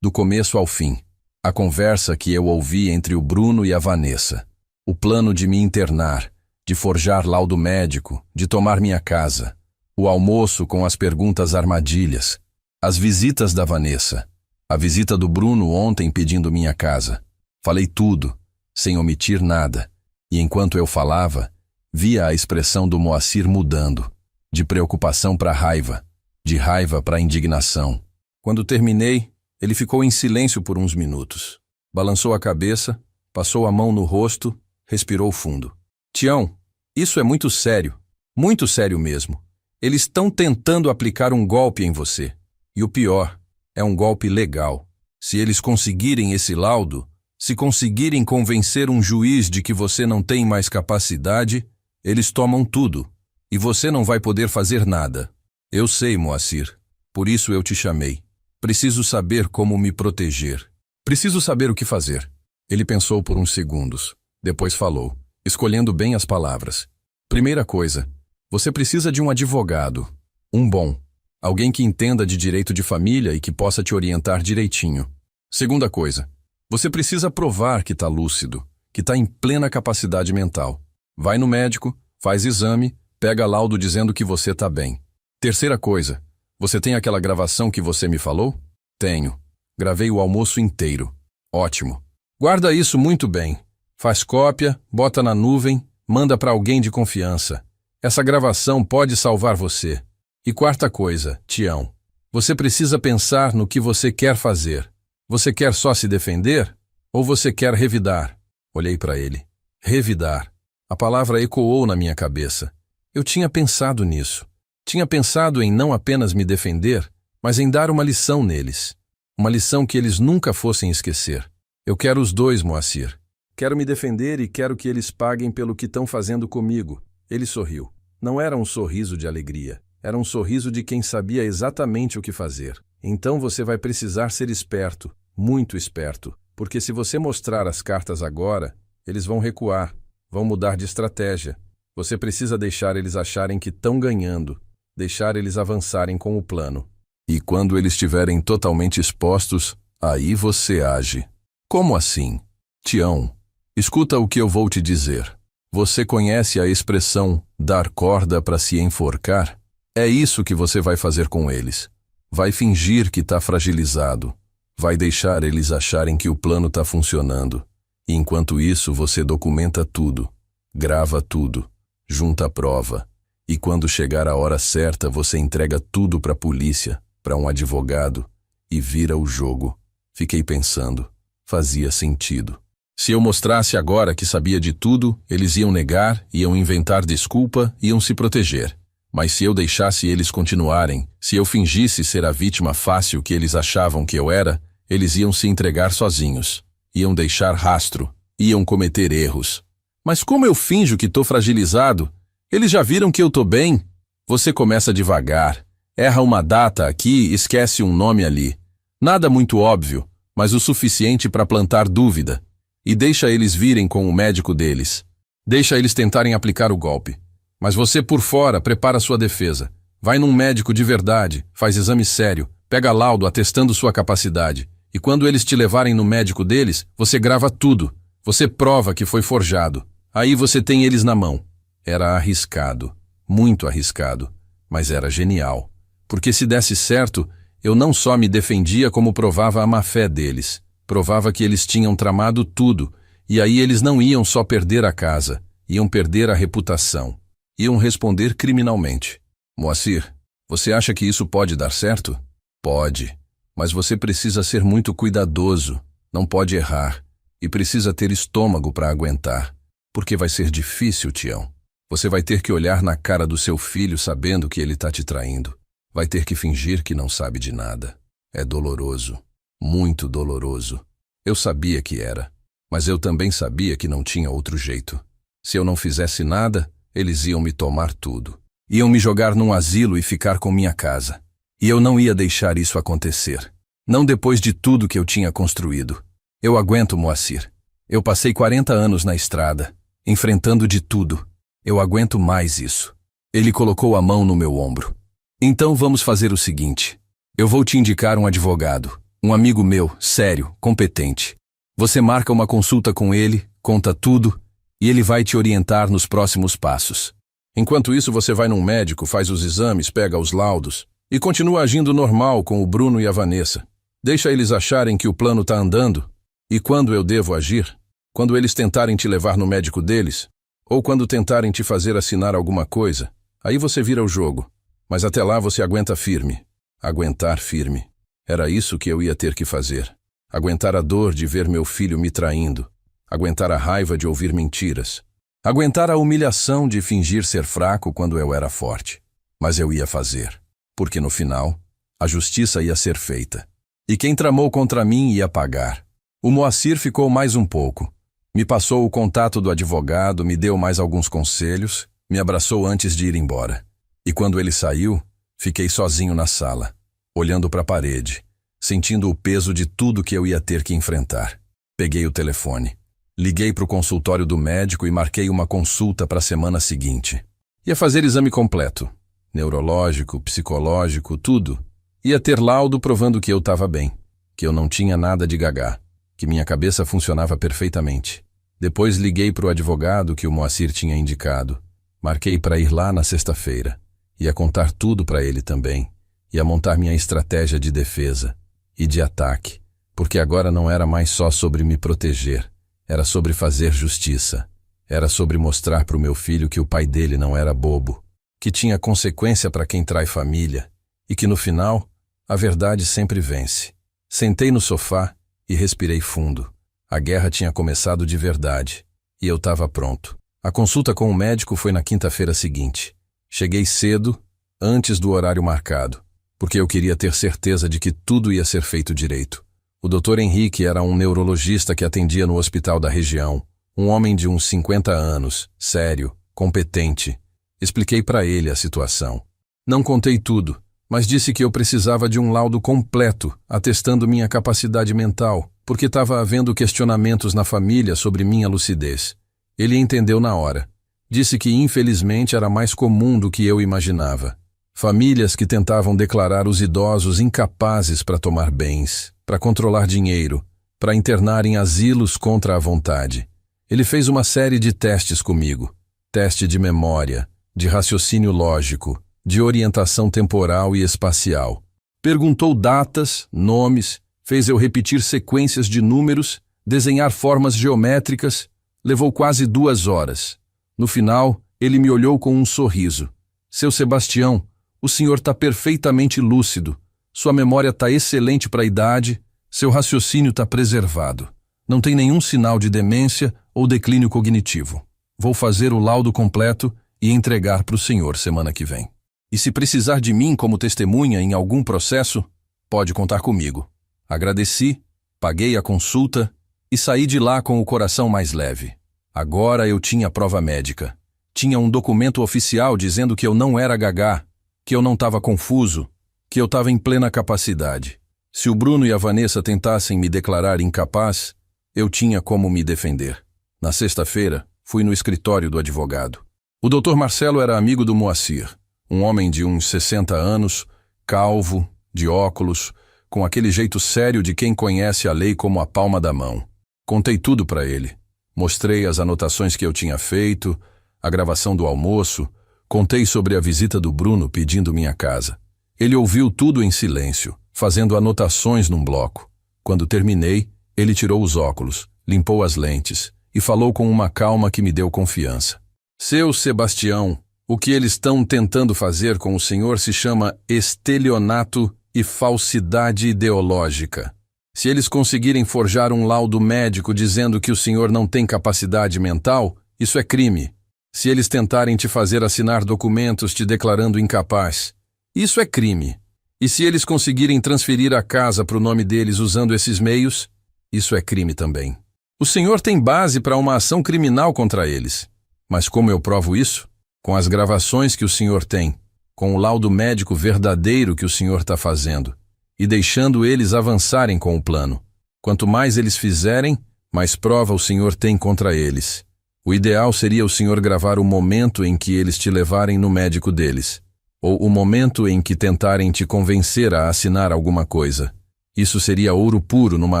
do começo ao fim. A conversa que eu ouvi entre o Bruno e a Vanessa. O plano de me internar, de forjar laudo médico, de tomar minha casa. O almoço com as perguntas armadilhas. As visitas da Vanessa. A visita do Bruno ontem pedindo minha casa. Falei tudo, sem omitir nada. E enquanto eu falava, via a expressão do Moacir mudando. De preocupação para raiva. De raiva para indignação. Quando terminei, ele ficou em silêncio por uns minutos. Balançou a cabeça, passou a mão no rosto, respirou fundo. Tião, isso é muito sério mesmo. Eles estão tentando aplicar um golpe em você. E o pior, é um golpe legal. Se eles conseguirem esse laudo, se conseguirem convencer um juiz de que você não tem mais capacidade, eles tomam tudo. E você não vai poder fazer nada. Eu sei, Moacir. Por isso eu te chamei. Preciso saber como me proteger. Preciso saber o que fazer. Ele pensou por uns segundos. Depois falou, escolhendo bem as palavras. Primeira coisa, você precisa de um advogado. Um bom. Alguém que entenda de direito de família e que possa te orientar direitinho. Segunda coisa, você precisa provar que está lúcido, que está em plena capacidade mental. Vai no médico, faz exame, pega laudo dizendo que você está bem. Terceira coisa, você tem aquela gravação que você me falou? Tenho. Gravei o almoço inteiro. Ótimo. Guarda isso muito bem. Faz cópia, bota na nuvem, manda para alguém de confiança. Essa gravação pode salvar você. E quarta coisa, Tião, você precisa pensar no que você quer fazer. Você quer só se defender? Ou você quer revidar? Olhei para ele. Revidar. A palavra ecoou na minha cabeça. Eu tinha pensado nisso. Tinha pensado em não apenas me defender, mas em dar uma lição neles. Uma lição que eles nunca fossem esquecer. Eu quero os dois, Moacir. Quero me defender e quero que eles paguem pelo que estão fazendo comigo. Ele sorriu. Não era um sorriso de alegria. Era um sorriso de quem sabia exatamente o que fazer. Então você vai precisar ser esperto, muito esperto, porque se você mostrar as cartas agora, eles vão recuar, vão mudar de estratégia. Você precisa deixar eles acharem que estão ganhando, deixar eles avançarem com o plano. E quando eles estiverem totalmente expostos, aí você age. Como assim? Tião, escuta o que eu vou te dizer. Você conhece a expressão dar corda para se enforcar? É isso que você vai fazer com eles. Vai fingir que está fragilizado. Vai deixar eles acharem que o plano está funcionando. E enquanto isso, você documenta tudo, grava tudo, junta a prova. E quando chegar a hora certa, você entrega tudo para a polícia, para um advogado, e vira o jogo. Fiquei pensando. Fazia sentido. Se eu mostrasse agora que sabia de tudo, eles iam negar, iam inventar desculpa, iam se proteger. Mas se eu deixasse eles continuarem, se eu fingisse ser a vítima fácil que eles achavam que eu era, eles iam se entregar sozinhos. Iam deixar rastro, iam cometer erros. Mas como eu finjo que tô fragilizado? Eles já viram que eu tô bem? Você começa devagar, erra uma data aqui, esquece um nome ali. Nada muito óbvio, mas o suficiente para plantar dúvida. E deixa eles virem com o médico deles. Deixa eles tentarem aplicar o golpe. Mas você por fora prepara sua defesa. Vai num médico de verdade, faz exame sério, pega laudo atestando sua capacidade. E quando eles te levarem no médico deles, você grava tudo. Você prova que foi forjado. Aí você tem eles na mão. Era arriscado, muito arriscado, mas era genial. Porque se desse certo, eu não só me defendia como provava a má-fé deles. Provava que eles tinham tramado tudo, e aí eles não iam só perder a casa, iam perder a reputação. Iam responder criminalmente. Moacir, você acha que isso pode dar certo? Pode, mas você precisa ser muito cuidadoso, não pode errar, e precisa ter estômago para aguentar, porque vai ser difícil, Tião. Você vai ter que olhar na cara do seu filho sabendo que ele está te traindo. Vai ter que fingir que não sabe de nada. É doloroso, muito doloroso. Eu sabia que era, mas eu também sabia que não tinha outro jeito. Se eu não fizesse nada, eles iam me tomar tudo. Iam me jogar num asilo e ficar com minha casa. E eu não ia deixar isso acontecer. Não depois de tudo que eu tinha construído. Eu aguento, Moacir. Eu passei 40 anos na estrada, enfrentando de tudo. Eu aguento mais isso. Ele colocou a mão no meu ombro. Então vamos fazer o seguinte. Eu vou te indicar um advogado, um amigo meu, sério, competente. Você marca uma consulta com ele, conta tudo, e ele vai te orientar nos próximos passos. Enquanto isso, você vai num médico, faz os exames, pega os laudos, e continua agindo normal com o Bruno e a Vanessa. Deixa eles acharem que o plano está andando. E quando eu devo agir? Quando eles tentarem te levar no médico deles? Ou quando tentarem te fazer assinar alguma coisa? Aí você vira o jogo. Mas até lá você aguenta firme. Aguentar firme. Era isso que eu ia ter que fazer. Aguentar a dor de ver meu filho me traindo. Aguentar a raiva de ouvir mentiras. Aguentar a humilhação de fingir ser fraco quando eu era forte. Mas eu ia fazer. Porque no final, a justiça ia ser feita. E quem tramou contra mim ia pagar. O Moacir ficou mais um pouco. Me passou o contato do advogado, me deu mais alguns conselhos, me abraçou antes de ir embora. E quando ele saiu, fiquei sozinho na sala, olhando para a parede, sentindo o peso de tudo que eu ia ter que enfrentar. Peguei o telefone. Liguei para o consultório do médico e marquei uma consulta para a semana seguinte. Ia fazer exame completo. Neurológico, psicológico, tudo. Ia ter laudo provando que eu estava bem, que eu não tinha nada de gagá, que minha cabeça funcionava perfeitamente. Depois liguei para o advogado que o Moacir tinha indicado. Marquei para ir lá na sexta-feira. Ia contar tudo para ele também. Ia montar minha estratégia de defesa e de ataque, porque agora não era mais só sobre me proteger. Era sobre fazer justiça. Era sobre mostrar para o meu filho que o pai dele não era bobo, que tinha consequência para quem trai família e que no final, a verdade sempre vence. Sentei no sofá e respirei fundo. A guerra tinha começado de verdade e eu estava pronto. A consulta com o médico foi na quinta-feira seguinte. Cheguei cedo, antes do horário marcado, porque eu queria ter certeza de que tudo ia ser feito direito. O Dr. Henrique era um neurologista que atendia no hospital da região, um homem de uns 50 anos, sério, competente. Expliquei para ele a situação. Não contei tudo, mas disse que eu precisava de um laudo completo, atestando minha capacidade mental, porque estava havendo questionamentos na família sobre minha lucidez. Ele entendeu na hora. Disse que infelizmente era mais comum do que eu imaginava. Famílias que tentavam declarar os idosos incapazes para tomar bens, para controlar dinheiro, para internar em asilos contra a vontade. Ele fez uma série de testes comigo. Teste de memória, de raciocínio lógico, de orientação temporal e espacial. Perguntou datas, nomes, fez eu repetir sequências de números, desenhar formas geométricas. Levou quase 2 horas. No final, ele me olhou com um sorriso. Seu Sebastião, o senhor está perfeitamente lúcido. Sua memória está excelente para a idade, seu raciocínio está preservado. Não tem nenhum sinal de demência ou declínio cognitivo. Vou fazer o laudo completo e entregar para o senhor semana que vem. E se precisar de mim como testemunha em algum processo, pode contar comigo. Agradeci, paguei a consulta e saí de lá com o coração mais leve. Agora eu tinha prova médica. Tinha um documento oficial dizendo que eu não era gagá, que eu não estava confuso, que eu estava em plena capacidade. Se o Bruno e a Vanessa tentassem me declarar incapaz, eu tinha como me defender. Na sexta-feira, fui no escritório do advogado. O Dr. Marcelo era amigo do Moacir, um homem de uns 60 anos, calvo, de óculos, com aquele jeito sério de quem conhece a lei como a palma da mão. Contei tudo para ele. Mostrei as anotações que eu tinha feito, a gravação do almoço, contei sobre a visita do Bruno pedindo minha casa. Ele ouviu tudo em silêncio, fazendo anotações num bloco. Quando terminei, ele tirou os óculos, limpou as lentes e falou com uma calma que me deu confiança. Seu Sebastião, o que eles estão tentando fazer com o senhor se chama estelionato e falsidade ideológica. Se eles conseguirem forjar um laudo médico dizendo que o senhor não tem capacidade mental, isso é crime. Se eles tentarem te fazer assinar documentos te declarando incapaz, isso é crime. E se eles conseguirem transferir a casa para o nome deles usando esses meios, isso é crime também. O senhor tem base para uma ação criminal contra eles. Mas como eu provo isso? Com as gravações que o senhor tem, com o laudo médico verdadeiro que o senhor está fazendo, e deixando eles avançarem com o plano. Quanto mais eles fizerem, mais prova o senhor tem contra eles. O ideal seria o senhor gravar o momento em que eles te levarem no médico deles, ou o momento em que tentarem te convencer a assinar alguma coisa. Isso seria ouro puro numa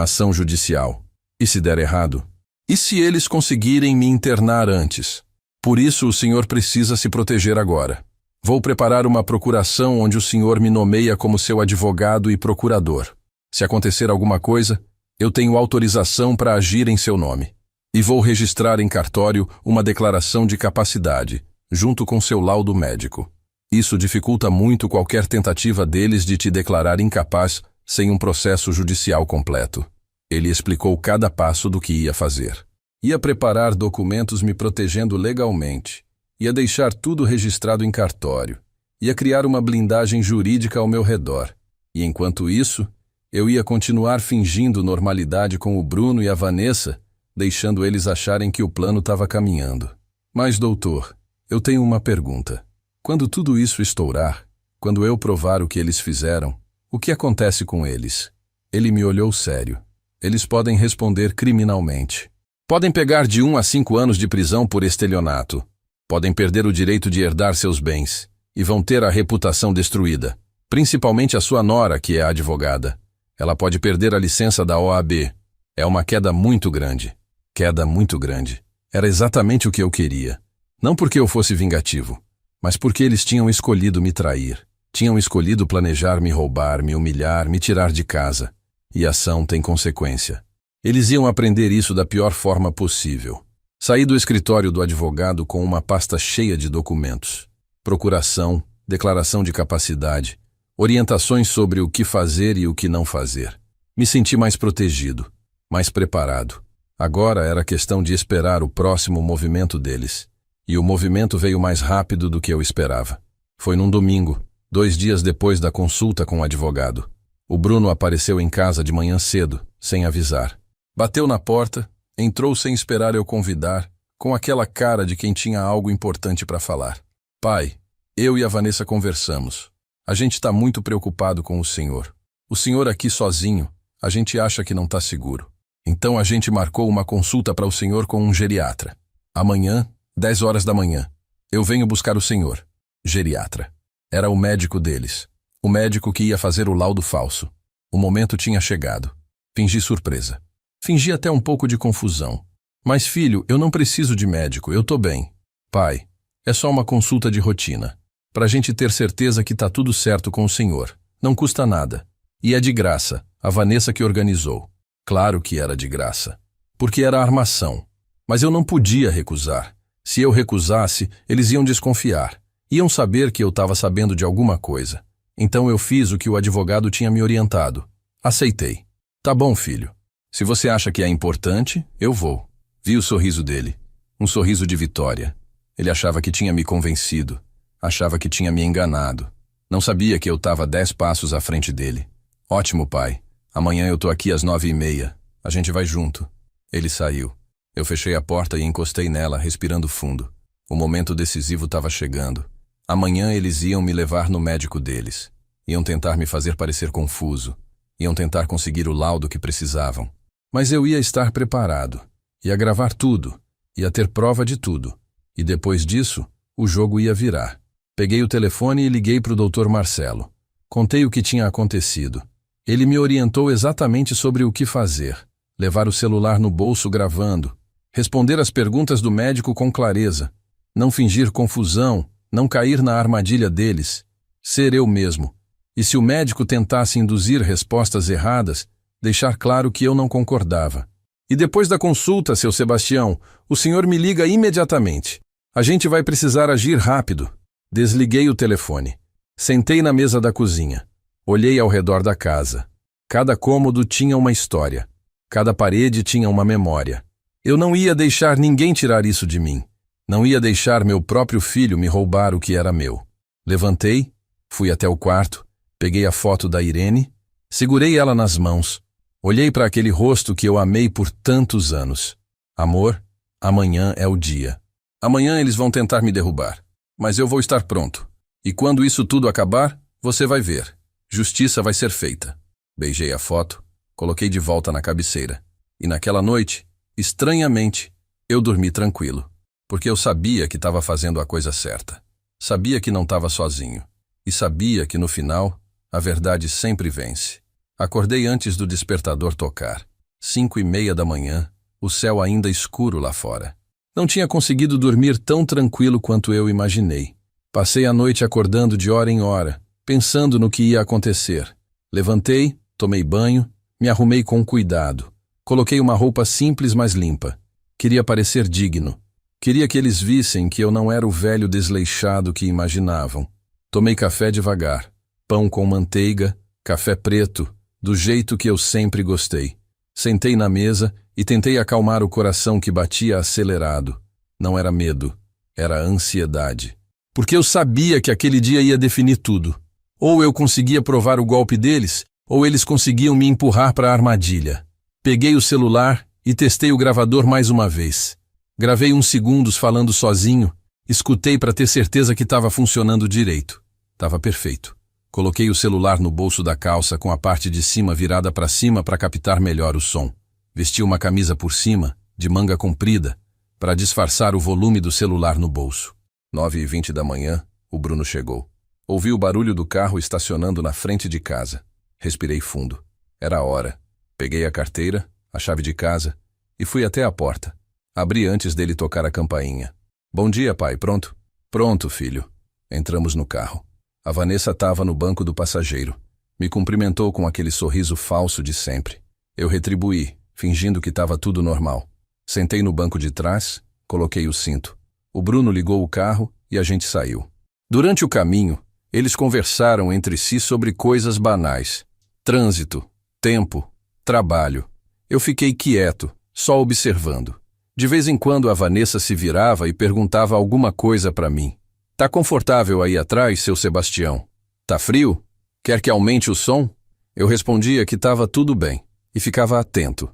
ação judicial. E se der errado? E se eles conseguirem me internar antes? Por isso o senhor precisa se proteger agora. Vou preparar uma procuração onde o senhor me nomeia como seu advogado e procurador. Se acontecer alguma coisa, eu tenho autorização para agir em seu nome. E vou registrar em cartório uma declaração de capacidade, junto com seu laudo médico. Isso dificulta muito qualquer tentativa deles de te declarar incapaz sem um processo judicial completo. Ele explicou cada passo do que ia fazer. Ia preparar documentos me protegendo legalmente. Ia deixar tudo registrado em cartório. Ia criar uma blindagem jurídica ao meu redor. E enquanto isso, eu ia continuar fingindo normalidade com o Bruno e a Vanessa, deixando eles acharem que o plano estava caminhando. Mas, doutor, eu tenho uma pergunta. Quando tudo isso estourar, quando eu provar o que eles fizeram, o que acontece com eles? Ele me olhou sério. Eles podem responder criminalmente. Podem pegar de 1 a 5 anos de prisão por estelionato. Podem perder o direito de herdar seus bens e vão ter a reputação destruída, principalmente a sua nora, que é a advogada. Ela pode perder a licença da OAB. É uma queda muito grande. Queda muito grande. Era exatamente o que eu queria. Não porque eu fosse vingativo, mas porque eles tinham escolhido me trair. Tinham escolhido planejar me roubar, me humilhar, me tirar de casa. E ação tem consequência. Eles iam aprender isso da pior forma possível. Saí do escritório do advogado com uma pasta cheia de documentos. Procuração, declaração de capacidade, orientações sobre o que fazer e o que não fazer. Me senti mais protegido, mais preparado. Agora era questão de esperar o próximo movimento deles. E o movimento veio mais rápido do que eu esperava. Foi num domingo, 2 dias depois da consulta com o advogado. O Bruno apareceu em casa de manhã cedo, sem avisar. Bateu na porta, entrou sem esperar eu convidar, com aquela cara de quem tinha algo importante para falar. Pai, eu e a Vanessa conversamos. A gente está muito preocupado com o senhor. O senhor aqui sozinho, a gente acha que não está seguro. Então a gente marcou uma consulta para o senhor com um geriatra. Amanhã, 10 horas da manhã, eu venho buscar o senhor. Geriatra. Era o médico deles. O médico que ia fazer o laudo falso. O momento tinha chegado. Fingi surpresa. Fingi até um pouco de confusão. Mas filho, eu não preciso de médico, eu tô bem. Pai, é só uma consulta de rotina. Pra gente ter certeza que tá tudo certo com o senhor. Não custa nada. E é de graça, a Vanessa que organizou. Claro que era de graça. Porque era armação. Mas eu não podia recusar. Se eu recusasse, eles iam desconfiar. Iam saber que eu estava sabendo de alguma coisa. Então eu fiz o que o advogado tinha me orientado. Aceitei. Tá bom, filho. Se você acha que é importante, eu vou. Vi o sorriso dele. Um sorriso de vitória. Ele achava que tinha me convencido. Achava que tinha me enganado. Não sabia que eu estava 10 passos à frente dele. Ótimo, pai. Amanhã eu tô aqui às 9h30. A gente vai junto. Ele saiu. Eu fechei a porta e encostei nela, respirando fundo. O momento decisivo estava chegando. Amanhã eles iam me levar no médico deles. Iam tentar me fazer parecer confuso. Iam tentar conseguir o laudo que precisavam. Mas eu ia estar preparado. Ia gravar tudo. Ia ter prova de tudo. E depois disso, o jogo ia virar. Peguei o telefone e liguei para o Dr. Marcelo. Contei o que tinha acontecido. Ele me orientou exatamente sobre o que fazer. Levar o celular no bolso gravando. Responder as perguntas do médico com clareza. Não fingir confusão. Não cair na armadilha deles. Ser eu mesmo. E se o médico tentasse induzir respostas erradas, deixar claro que eu não concordava. E depois da consulta, seu Sebastião, o senhor me liga imediatamente. A gente vai precisar agir rápido. Desliguei o telefone. Sentei na mesa da cozinha. Olhei ao redor da casa. Cada cômodo tinha uma história. Cada parede tinha uma memória. Eu não ia deixar ninguém tirar isso de mim. Não ia deixar meu próprio filho me roubar o que era meu. Levantei, fui até o quarto, peguei a foto da Irene, segurei ela nas mãos, olhei para aquele rosto que eu amei por tantos anos. Amor, amanhã é o dia. Amanhã eles vão tentar me derrubar, mas eu vou estar pronto. E quando isso tudo acabar, você vai ver. Justiça vai ser feita. Beijei a foto, coloquei de volta na cabeceira. E naquela noite, estranhamente, eu dormi tranquilo. Porque eu sabia que estava fazendo a coisa certa. Sabia que não estava sozinho. E sabia que no final, a verdade sempre vence. Acordei antes do despertador tocar. 5h30 da manhã, o céu ainda escuro lá fora. Não tinha conseguido dormir tão tranquilo quanto eu imaginei. Passei a noite acordando de hora em hora, pensando no que ia acontecer. Levantei, tomei banho, me arrumei com cuidado. Coloquei uma roupa simples, mas limpa. Queria parecer digno. Queria que eles vissem que eu não era o velho desleixado que imaginavam. Tomei café devagar, pão com manteiga, café preto, do jeito que eu sempre gostei. Sentei na mesa e tentei acalmar o coração que batia acelerado. Não era medo, era ansiedade. Porque eu sabia que aquele dia ia definir tudo. Ou eu conseguia provar o golpe deles, ou eles conseguiam me empurrar para a armadilha. Peguei o celular e testei o gravador mais uma vez. Gravei uns segundos falando sozinho, escutei para ter certeza que estava funcionando direito. Estava perfeito. Coloquei o celular no bolso da calça com a parte de cima virada para cima para captar melhor o som. Vesti uma camisa por cima, de manga comprida, para disfarçar o volume do celular no bolso. 9h20 da manhã, o Bruno chegou. Ouvi o barulho do carro estacionando na frente de casa. Respirei fundo. Era a hora. Peguei a carteira, a chave de casa e fui até a porta. Abri antes dele tocar a campainha. Bom dia, pai, pronto? Pronto, filho. Entramos no carro. A Vanessa estava no banco do passageiro. Me cumprimentou com aquele sorriso falso de sempre. Eu retribuí, fingindo que estava tudo normal. Sentei no banco de trás, coloquei o cinto. O Bruno ligou o carro e a gente saiu. Durante o caminho, eles conversaram entre si sobre coisas banais. Trânsito, tempo, trabalho. Eu fiquei quieto, só observando. De vez em quando a Vanessa se virava e perguntava alguma coisa para mim. Tá confortável aí atrás, seu Sebastião? Tá frio? Quer que aumente o som? Eu respondia que estava tudo bem. e ficava atento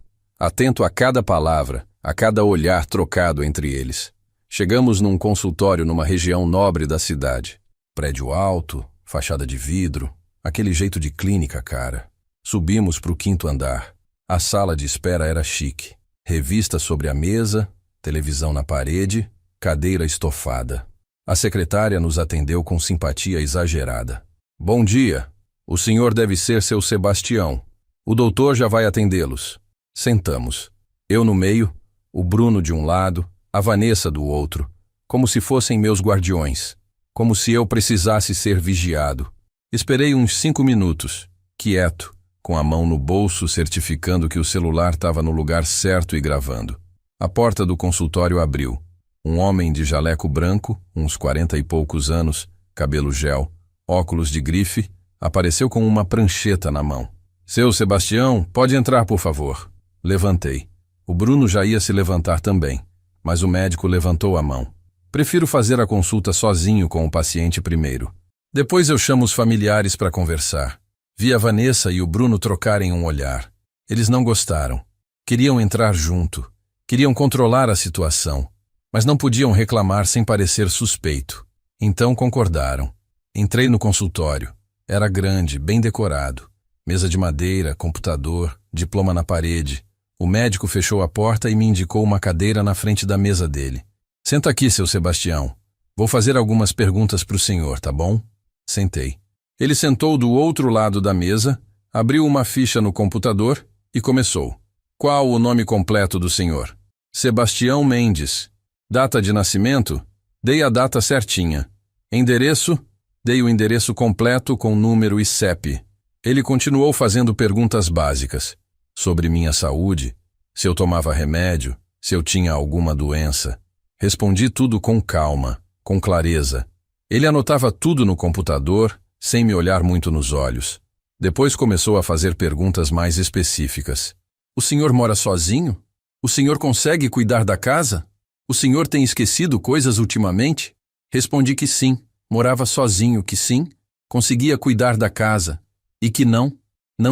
a cada palavra, a cada olhar trocado entre eles. Chegamos num consultório numa região nobre da cidade. Prédio alto, fachada de vidro, aquele jeito de clínica, cara. Subimos para o 5º andar. A sala de espera era chique. Revista sobre a mesa, televisão na parede, cadeira estofada. A secretária nos atendeu com simpatia exagerada. Bom dia. O senhor deve ser seu Sebastião. O doutor já vai atendê-los. Sentamos. Eu no meio, o Bruno de um lado, a Vanessa do outro, como se fossem meus guardiões, como se eu precisasse ser vigiado. Esperei uns 5 minutos, quieto, com a mão no bolso certificando que o celular estava no lugar certo e gravando. A porta do consultório abriu. Um homem de jaleco branco, uns 40 e poucos anos, cabelo gel, óculos de grife, apareceu com uma prancheta na mão. Seu Sebastião, pode entrar, por favor. Levantei. O Bruno já ia se levantar também, mas o médico levantou a mão. Prefiro fazer a consulta sozinho com o paciente primeiro. Depois eu chamo os familiares para conversar. Vi a Vanessa e o Bruno trocarem um olhar. Eles não gostaram. Queriam entrar junto. Queriam controlar a situação. Mas não podiam reclamar sem parecer suspeito. Então concordaram. Entrei no consultório. Era grande, bem decorado. Mesa de madeira, computador, diploma na parede. O médico fechou a porta e me indicou uma cadeira na frente da mesa dele. Senta aqui, seu Sebastião. Vou fazer algumas perguntas para o senhor, tá bom? Sentei. Ele sentou do outro lado da mesa, abriu uma ficha no computador e começou. Qual o nome completo do senhor? Sebastião Mendes. Data de nascimento? Dei a data certinha. Endereço? Dei o endereço completo com número e CEP. Ele continuou fazendo perguntas básicas. Sobre minha saúde, se eu tomava remédio, se eu tinha alguma doença. Respondi tudo com calma, com clareza. Ele anotava tudo no computador, sem me olhar muito nos olhos. Depois começou a fazer perguntas mais específicas. O senhor mora sozinho? O senhor consegue cuidar da casa? O senhor tem esquecido coisas ultimamente? Respondi que sim, morava sozinho, que sim, conseguia cuidar da casa. E que não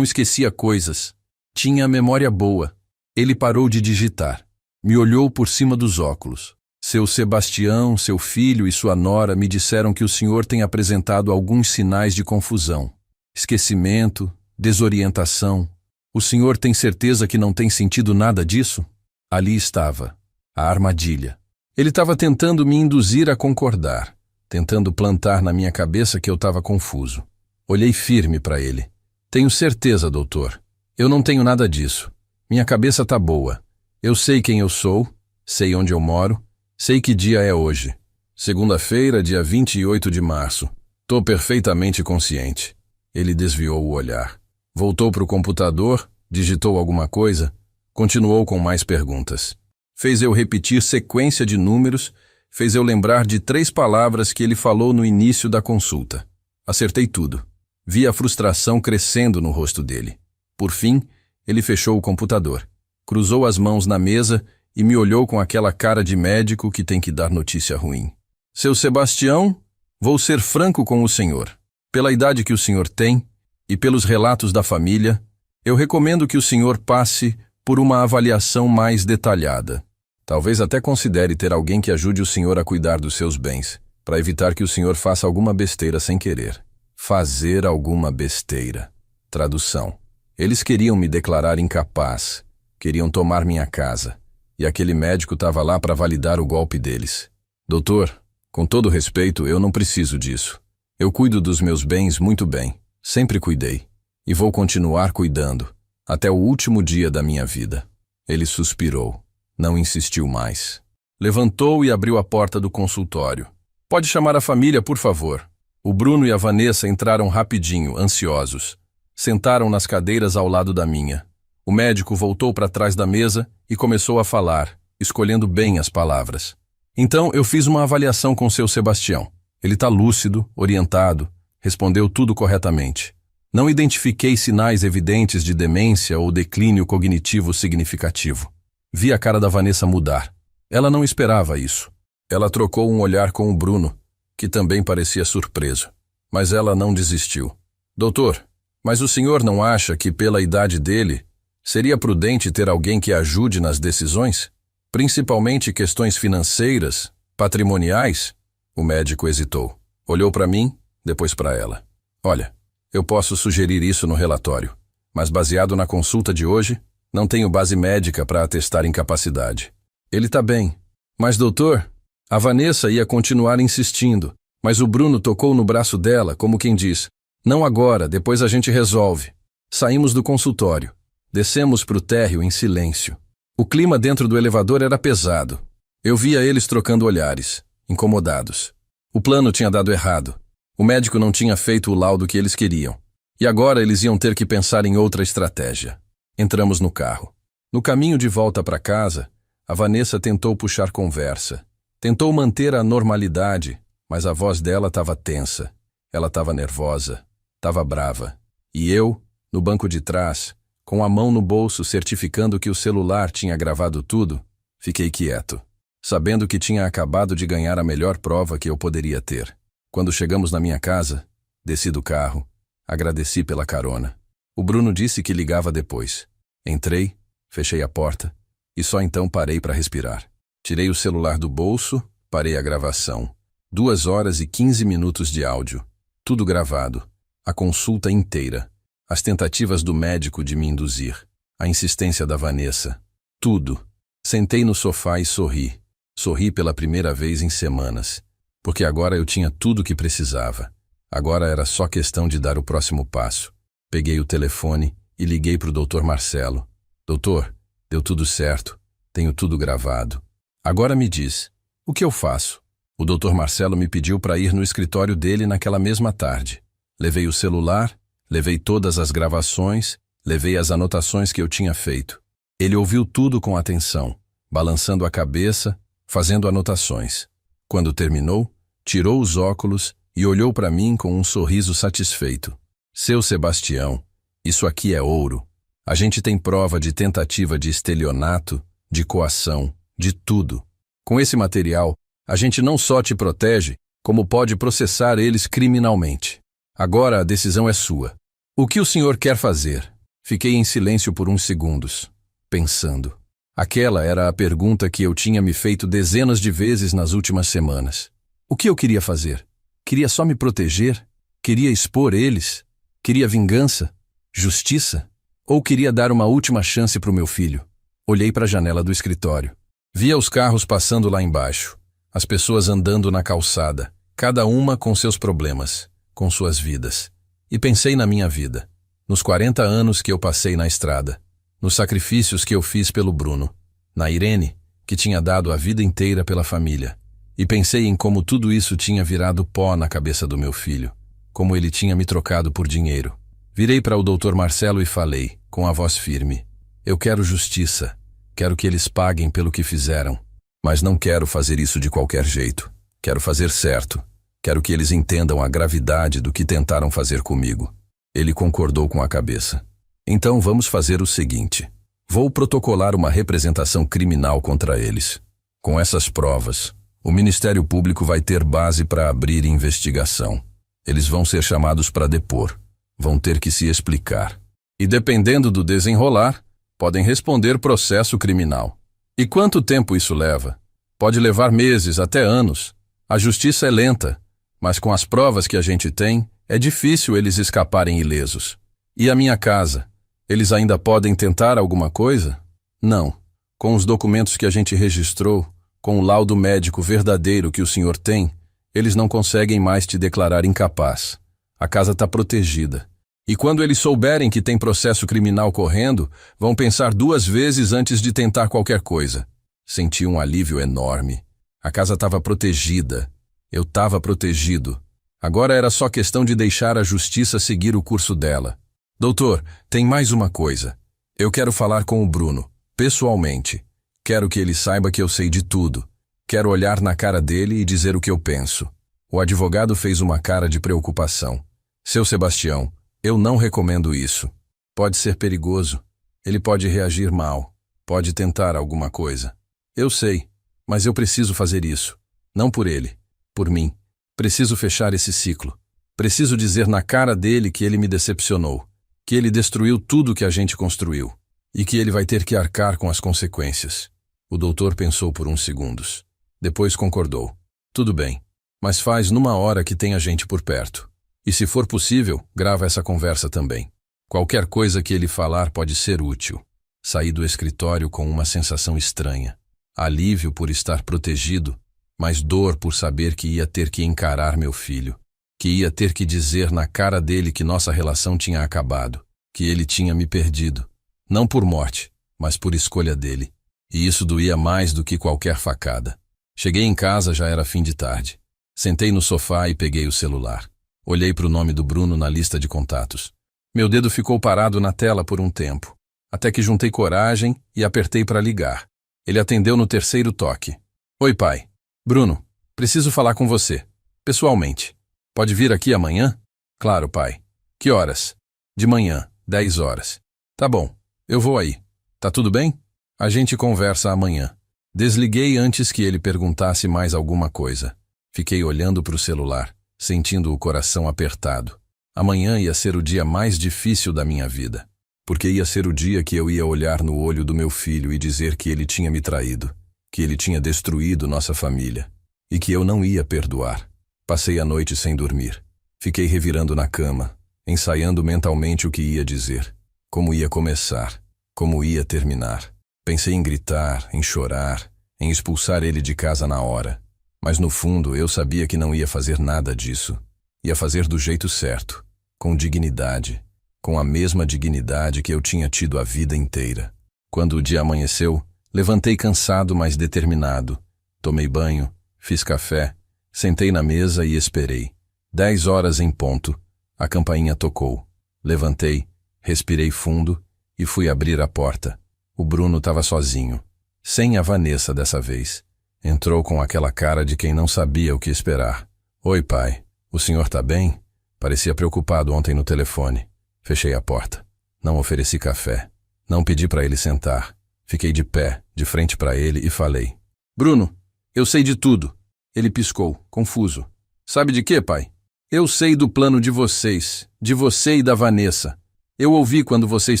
esquecia coisas. Tinha a memória boa. Ele parou de digitar. Me olhou por cima dos óculos. Seu Sebastião, seu filho e sua nora me disseram que o senhor tem apresentado alguns sinais de confusão. Esquecimento, desorientação. O senhor tem certeza que não tem sentido nada disso? Ali estava, a armadilha. Ele estava tentando me induzir a concordar, tentando plantar na minha cabeça que eu estava confuso. Olhei firme para ele. Tenho certeza, doutor. Eu não tenho nada disso. Minha cabeça tá boa. Eu sei quem eu sou, sei onde eu moro, sei que dia é hoje. Segunda-feira, dia 28 de março. Tô perfeitamente consciente. Ele desviou o olhar. Voltou para o computador, digitou alguma coisa, continuou com mais perguntas. Fez eu repetir sequência de números, fez eu lembrar de 3 palavras que ele falou no início da consulta. Acertei tudo. Vi a frustração crescendo no rosto dele. Por fim, ele fechou o computador, cruzou as mãos na mesa e me olhou com aquela cara de médico que tem que dar notícia ruim. Seu Sebastião, vou ser franco com o senhor. Pela idade que o senhor tem e pelos relatos da família, eu recomendo que o senhor passe por uma avaliação mais detalhada. Talvez até considere ter alguém que ajude o senhor a cuidar dos seus bens, para evitar que o senhor faça alguma besteira sem querer. Fazer alguma besteira. Tradução. Eles queriam me declarar incapaz, queriam tomar minha casa, e aquele médico estava lá para validar o golpe deles. Doutor, com todo respeito, eu não preciso disso. Eu cuido dos meus bens muito bem, sempre cuidei, e vou continuar cuidando, até o último dia da minha vida. Ele suspirou, não insistiu mais. Levantou e abriu a porta do consultório. Pode chamar a família, por favor. O Bruno e a Vanessa entraram rapidinho, ansiosos. Sentaram nas cadeiras ao lado da minha. O médico voltou para trás da mesa e começou a falar, escolhendo bem as palavras. Então, eu fiz uma avaliação com seu Sebastião. Ele está lúcido, orientado, respondeu tudo corretamente. Não identifiquei sinais evidentes de demência ou declínio cognitivo significativo. Vi a cara da Vanessa mudar. Ela não esperava isso. Ela trocou um olhar com o Bruno, que também parecia surpreso. Mas ela não desistiu. Doutor, mas o senhor não acha que pela idade dele, Seria prudente ter alguém que ajude nas decisões? Principalmente questões financeiras, patrimoniais? O médico hesitou. Olhou para mim, depois para ela. Olha, eu posso sugerir isso no relatório, mas baseado na consulta de hoje, não tenho base médica para atestar incapacidade. Ele está bem. Mas, doutor, a Vanessa ia continuar insistindo, mas o Bruno tocou no braço dela, como quem diz, não agora, depois a gente resolve. Saímos do consultório. Descemos para o térreo em silêncio. O clima dentro do elevador era pesado. Eu via eles trocando olhares, incomodados. O plano tinha dado errado. O médico não tinha feito o laudo que eles queriam. E agora eles iam ter que pensar em outra estratégia. Entramos no carro. No caminho de volta para casa, a Vanessa tentou puxar conversa. Tentou manter a normalidade, mas a voz dela estava tensa. Ela estava nervosa, estava brava. E eu, no banco de trás, com a mão no bolso certificando que o celular tinha gravado tudo, fiquei quieto, sabendo que tinha acabado de ganhar a melhor prova que eu poderia ter. Quando chegamos na minha casa, desci do carro, agradeci pela carona. O Bruno disse que ligava depois. Entrei, fechei a porta e só então parei para respirar. Tirei o celular do bolso, parei a gravação. 2 horas e 15 minutos de áudio. Tudo gravado. A consulta inteira. As tentativas do médico de me induzir. A insistência da Vanessa. Tudo. Sentei no sofá e sorri. Sorri pela primeira vez em semanas. Porque agora eu tinha tudo o que precisava. Agora era só questão de dar o próximo passo. Peguei o telefone e liguei para o Dr. Marcelo. Doutor, deu tudo certo. Tenho tudo gravado. Agora me diz, o que eu faço? O Dr. Marcelo me pediu para ir no escritório dele naquela mesma tarde. Levei o celular, levei todas as gravações, levei as anotações que eu tinha feito. Ele ouviu tudo com atenção, balançando a cabeça, fazendo anotações. Quando terminou, tirou os óculos e olhou para mim com um sorriso satisfeito. Seu Sebastião, isso aqui é ouro. A gente tem prova de tentativa de estelionato, de coação, de tudo. Com esse material, a gente não só te protege, como pode processar eles criminalmente. Agora a decisão é sua. O que o senhor quer fazer? Fiquei em silêncio por uns segundos, pensando. Aquela era a pergunta que eu tinha me feito dezenas de vezes nas últimas semanas. O que eu queria fazer? Queria só me proteger? Queria expor eles? Queria vingança? Justiça? Ou queria dar uma última chance para o meu filho? Olhei para a janela do escritório. Via os carros passando lá embaixo. As pessoas andando na calçada, cada uma com seus problemas, com suas vidas. E pensei na minha vida, nos 40 anos que eu passei na estrada, nos sacrifícios que eu fiz pelo Bruno, na Irene, que tinha dado a vida inteira pela família. E pensei em como tudo isso tinha virado pó na cabeça do meu filho, como ele tinha me trocado por dinheiro. Virei para o Dr. Marcelo e falei, com a voz firme, eu quero justiça, quero que eles paguem pelo que fizeram. Mas não quero fazer isso de qualquer jeito. Quero fazer certo. Quero que eles entendam a gravidade do que tentaram fazer comigo. Ele concordou com a cabeça. Então vamos fazer o seguinte. Vou protocolar uma representação criminal contra eles. Com essas provas, o Ministério Público vai ter base para abrir investigação. Eles vão ser chamados para depor. Vão ter que se explicar. E dependendo do desenrolar, podem responder processo criminal. E quanto tempo isso leva? Pode levar meses, até anos. A justiça é lenta, mas com as provas que a gente tem, é difícil eles escaparem ilesos. E a minha casa? Eles ainda podem tentar alguma coisa? Não. Com os documentos que a gente registrou, com o laudo médico verdadeiro que o senhor tem, eles não conseguem mais te declarar incapaz. A casa está protegida. E quando eles souberem que tem processo criminal correndo, vão pensar 2 vezes antes de tentar qualquer coisa. Senti um alívio enorme. A casa estava protegida. Eu estava protegido. Agora era só questão de deixar a justiça seguir o curso dela. Doutor, tem mais uma coisa. Eu quero falar com o Bruno, pessoalmente. Quero que ele saiba que eu sei de tudo. Quero olhar na cara dele e dizer o que eu penso. O advogado fez uma cara de preocupação. Seu Sebastião, eu não recomendo isso. Pode ser perigoso. Ele pode reagir mal. Pode tentar alguma coisa. Eu sei, mas eu preciso fazer isso. Não por ele, por mim. Preciso fechar esse ciclo. Preciso dizer na cara dele que ele me decepcionou. Que ele destruiu tudo que a gente construiu. e que ele vai ter que arcar com as consequências. O doutor pensou por uns segundos. Depois concordou. Tudo bem, mas faz numa hora que tenha gente por perto. E se for possível, grava essa conversa também. Qualquer coisa que ele falar pode ser útil. Saí do escritório com uma sensação estranha. Alívio por estar protegido, mas dor por saber que ia ter que encarar meu filho, que ia ter que dizer na cara dele que nossa relação tinha acabado, que ele tinha me perdido. Não por morte, mas por escolha dele. E isso doía mais do que qualquer facada. Cheguei em casa, já era fim de tarde. Sentei no sofá e peguei o celular. Olhei para o nome do Bruno na lista de contatos. Meu dedo ficou parado na tela por um tempo, até que juntei coragem e apertei para ligar. Ele atendeu no terceiro toque. Oi, pai. Bruno, preciso falar com você. Pessoalmente. Pode vir aqui amanhã? Claro, pai. Que horas? De manhã, 10 horas. Tá bom, eu vou aí. Tá tudo bem? A gente conversa amanhã. Desliguei antes que ele perguntasse mais alguma coisa. Fiquei olhando para o celular, sentindo o coração apertado. Amanhã ia ser o dia mais difícil da minha vida, porque ia ser o dia que eu ia olhar no olho do meu filho e dizer que ele tinha me traído, que ele tinha destruído nossa família, e que eu não ia perdoar. Passei a noite sem dormir. Fiquei revirando na cama, ensaiando mentalmente o que ia dizer, como ia começar, como ia terminar. Pensei em gritar, em chorar, em expulsar ele de casa na hora. Mas no fundo eu sabia que não ia fazer nada disso. Ia fazer do jeito certo, com dignidade, com a mesma dignidade que eu tinha tido a vida inteira. Quando o dia amanheceu, levantei cansado, mas determinado. Tomei banho, fiz café, sentei na mesa e esperei. 10 horas em ponto, a campainha tocou. Levantei, respirei fundo e fui abrir a porta. O Bruno estava sozinho, sem a Vanessa dessa vez. Entrou com aquela cara de quem não sabia o que esperar. Oi, pai. O senhor tá bem? Parecia preocupado ontem no telefone. Fechei a porta. Não ofereci café. Não pedi para ele sentar. Fiquei de pé, de frente para ele e falei. Bruno, eu sei de tudo. Ele piscou, confuso. Sabe de quê, pai? Eu sei do plano de vocês, de você e da Vanessa. Eu ouvi quando vocês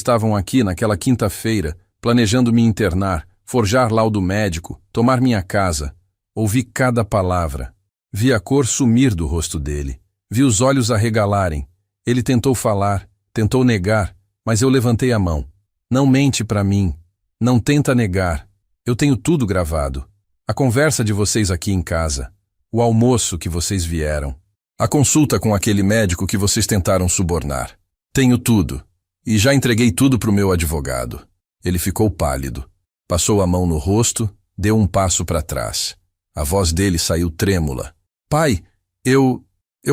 estavam aqui naquela quinta-feira, planejando me internar, forjar laudo médico, tomar minha casa. Ouvi cada palavra. Vi a cor sumir do rosto dele. Vi os olhos arregalarem. Ele tentou falar, tentou negar, mas eu levantei a mão. Não mente pra mim. Não tenta negar. Eu tenho tudo gravado. A conversa de vocês aqui em casa. O almoço que vocês vieram. A consulta com aquele médico que vocês tentaram subornar. Tenho tudo. E já entreguei tudo pro meu advogado. Ele ficou pálido. Passou a mão no rosto, deu um passo para trás. A voz dele saiu trêmula. Pai, eu